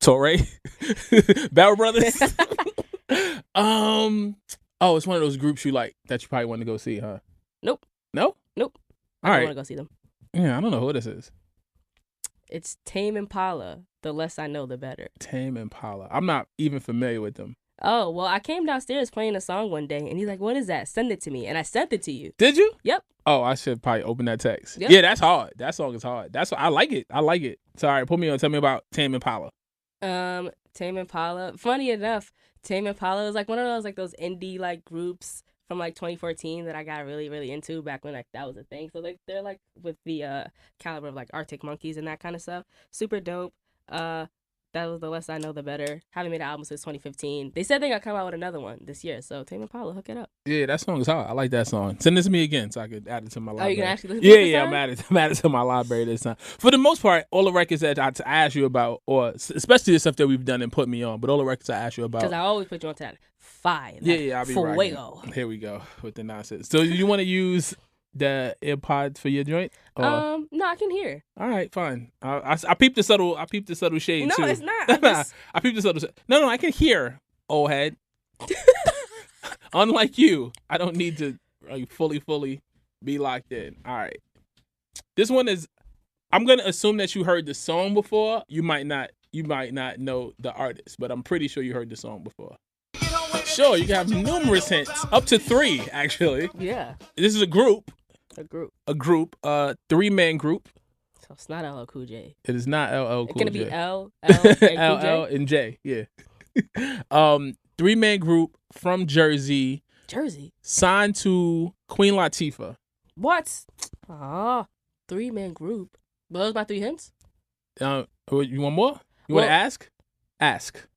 Torae? Barrel Brothers? Oh, it's one of those groups you like that you probably want to go see, huh? Nope. No? Nope. All I right. want to go see them. Yeah, I don't know who this is. It's Tame Impala. The less I know, the better. Tame Impala. I'm not even familiar with them. Oh, well, I came downstairs playing a song one day, and he's like, what is that? Send it to me. And I sent it to you. Did you? Yep. Oh, I should probably open that text. Yep. Yeah, that's hard. That song is hard. I like it. I like it. So, all right, put me on. Tell me about Tame Impala. Tame Impala. Funny enough, Tame Impala was like one of those like those indie like groups from like 2014 that I got really, really into back when like that was a thing. So like they're like with the caliber of like Arctic Monkeys and that kind of stuff. Super dope. That was the less I know, the better. Haven't made an album since 2015. They said they got to come out with another one this year. So Tame Impala, hook it up. Yeah, that song is hard. I like that song. Send this to me again so I could add it to my library. Oh, you can actually listen to it? Yeah, I'm add it to my library this time. For the most part, all the records that I asked you about, or especially the stuff that we've done and put me on, but all the records I asked you about. Because I always put you on to that. Fire. Yeah, I'll be right. Here we go with the nonsense. So you want to use the AirPods for your joint? No, I can hear. All right, fine. I peeped the subtle shade too. No, it's not. I peeped the subtle. No, I can hear, old head. Unlike you, I don't need to fully be locked in. All right. This one is. I'm gonna assume that you heard the song before. You might not know the artist, but I'm pretty sure you heard the song before. Sure, you can have numerous hints, up to 3 actually. Yeah. This is a group. A 3-man group. So it's not LL Cool J. It is not LL Cool J. It's gonna be L, and Cool J? LL and J. Yeah. 3-man group from Jersey. Signed to Queen Latifah. What? 3-man group. But those my 3 hints. You want more? You want to ask? Ask.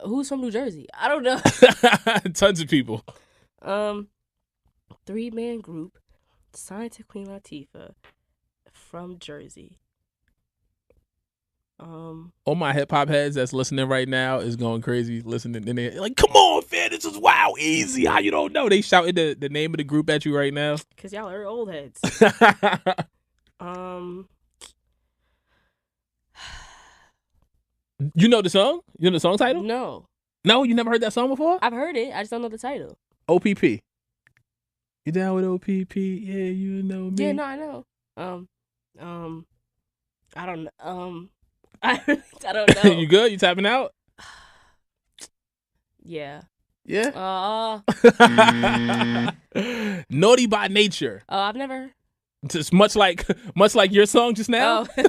Who's from New Jersey? I don't know. Tons of people. 3-man group signed to Queen Latifah from Jersey. All my hip hop heads that's listening right now is going crazy listening, and they're like, "Come on, fam, this is wow easy. How you don't know?" They shouting the name of the group at you right now. Cause y'all are old heads. You know the song? You know the song title? No. No, you never heard that song before? I've heard it. I just don't know the title. OPP. You down with OPP? Yeah, you know me. Yeah, no, I know. I don't know. I don't know. You good? You tapping out? Yeah. Yeah? Naughty by Nature. Oh, I've never. Just much like your song just now. Oh.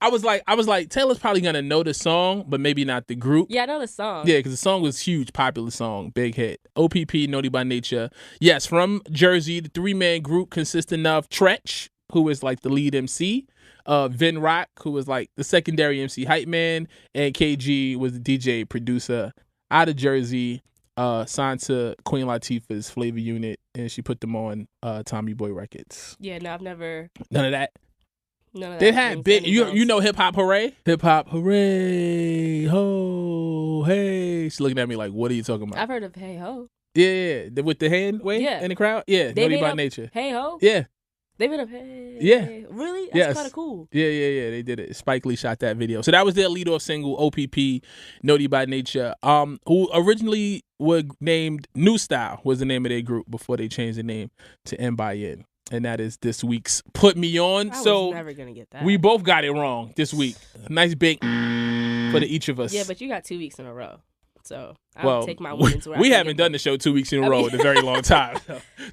I was like, Taylor's probably gonna know the song, but maybe not the group. Yeah, I know the song. Yeah, because the song was huge, popular song, big hit. OPP, Naughty by Nature. Yes, from Jersey, the 3-man group consisting of Tretch, who is like the lead MC, Vin Rock, who was like the secondary MC hype man, and KG was the DJ producer out of Jersey, signed to Queen Latifah's Flavor Unit, and she put them on Tommy Boy Records. Yeah, no, I've never. None of that. None of that. They had big. You know Hip Hop Hooray? Hip Hop Hooray, ho, hey. She's looking at me like, what are you talking about? I've heard of Hey Ho. Yeah, with the hand wave in the crowd. Yeah, Naughty by Nature. Hey Ho. Yeah. They made up Hey. Yeah. Really? That's kind of cool. Yeah. They did it. Spike Lee shot that video. So that was their lead-off single, OPP, Naughty by Nature. Who originally were named New Style was the name of their group before they changed the name to N by N. And that is this week's Put Me On. I was never gonna get that. We both got it wrong this week. Nice big for each of us. Yeah, but you got 2 weeks in a row. So I'll take my wins. We haven't done the show 2 weeks in a row in a very long time.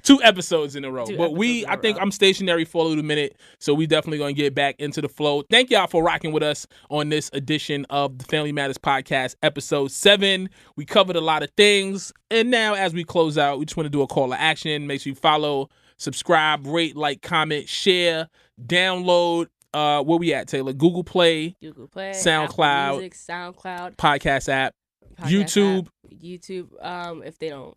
2 episodes in a row. But I think I'm stationary for a little minute, so we definitely gonna get back into the flow. Thank y'all for rocking with us on this edition of the Family Matters Podcast, episode 7. We covered a lot of things, and now as we close out, we just want to do a call to action. Make sure you follow, subscribe, rate, like, comment, share, download. Where we at, Taylor? Google Play, SoundCloud, Music, SoundCloud, podcast app, YouTube. If they don't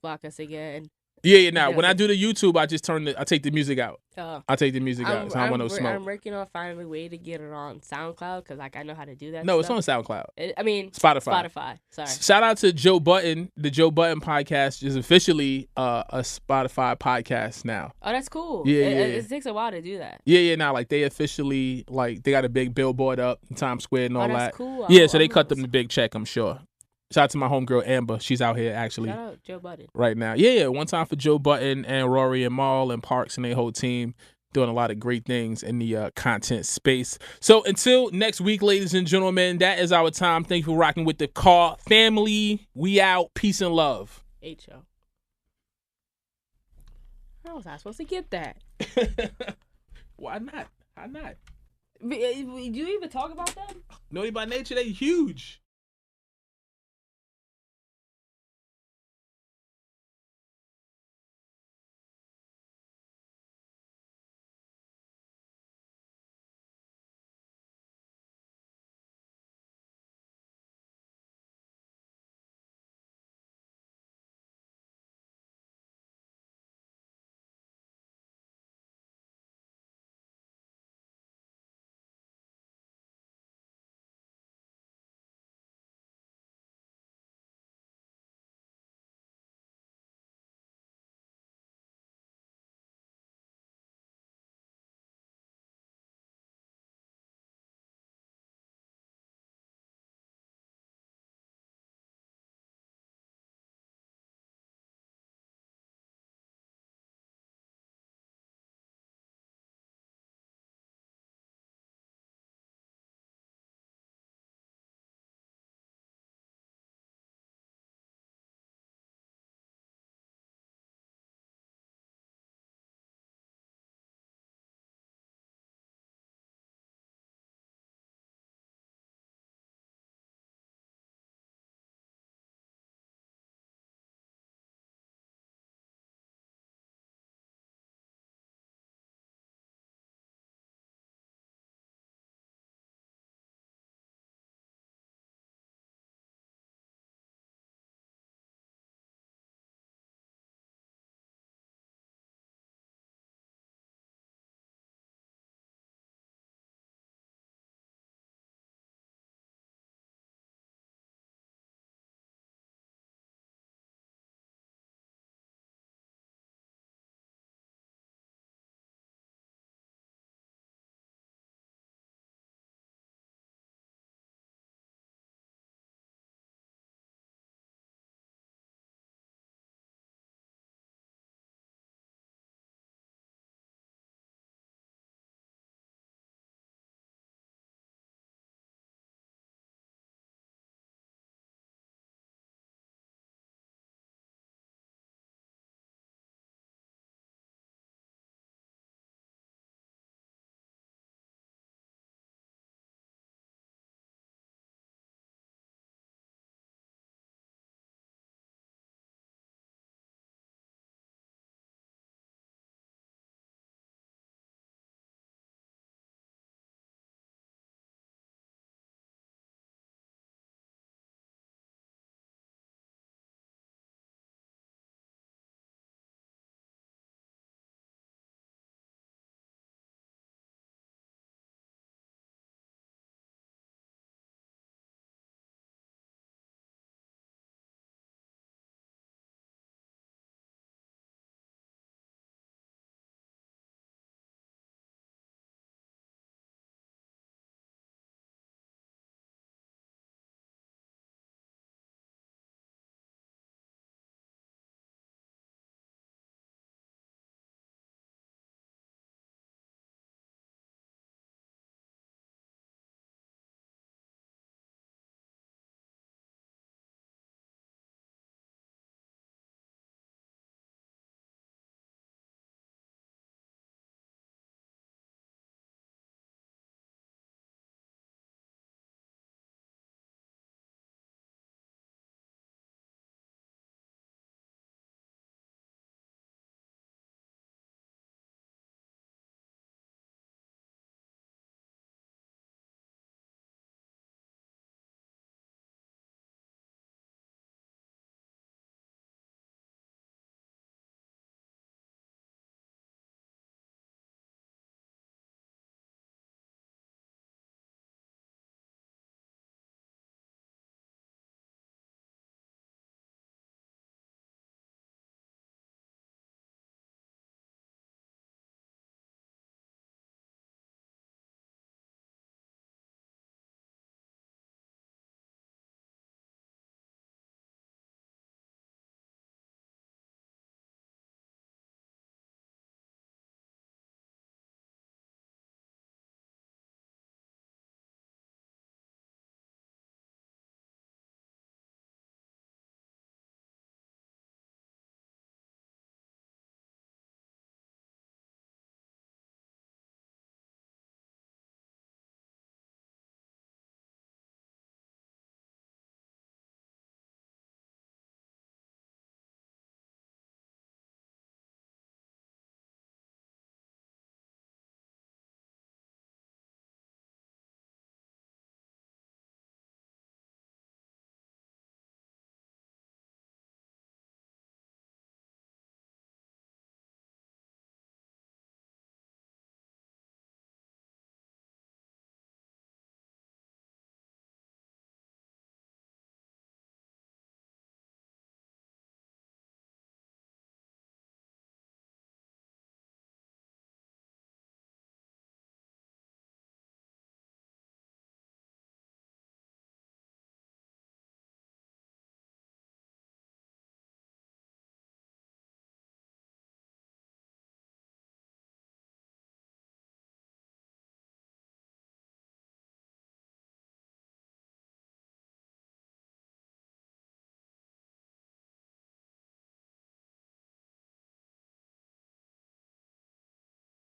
block us again. Yeah. Now when I do the YouTube, I just I take the music out. Oh. I take the music out. So I don't want no smoke. I'm working on finding a way to get it on SoundCloud because like I know how to do that. No, stuff. It's on SoundCloud. Spotify. Sorry. Shout out to Joe Budden. The Joe Budden podcast is officially a Spotify podcast now. Oh, that's cool. Yeah, it takes a while to do that. Yeah. Now like they officially they got a big billboard up in Times Square and all that. That's cool. Yeah, so they cut them the big check. I'm sure. Shout out to my homegirl Amber. She's out here actually. Shout out Joe Budden. Right now. Yeah. One time for Joe Budden and Rory and Maul and Parks and their whole team doing a lot of great things in the content space. So until next week, ladies and gentlemen, that is our time. Thank you for rocking with the Car Family. We out. Peace and love. H.O. How was I supposed to get that? Why not? Do you even talk about them? Naughty by Nature, they huge.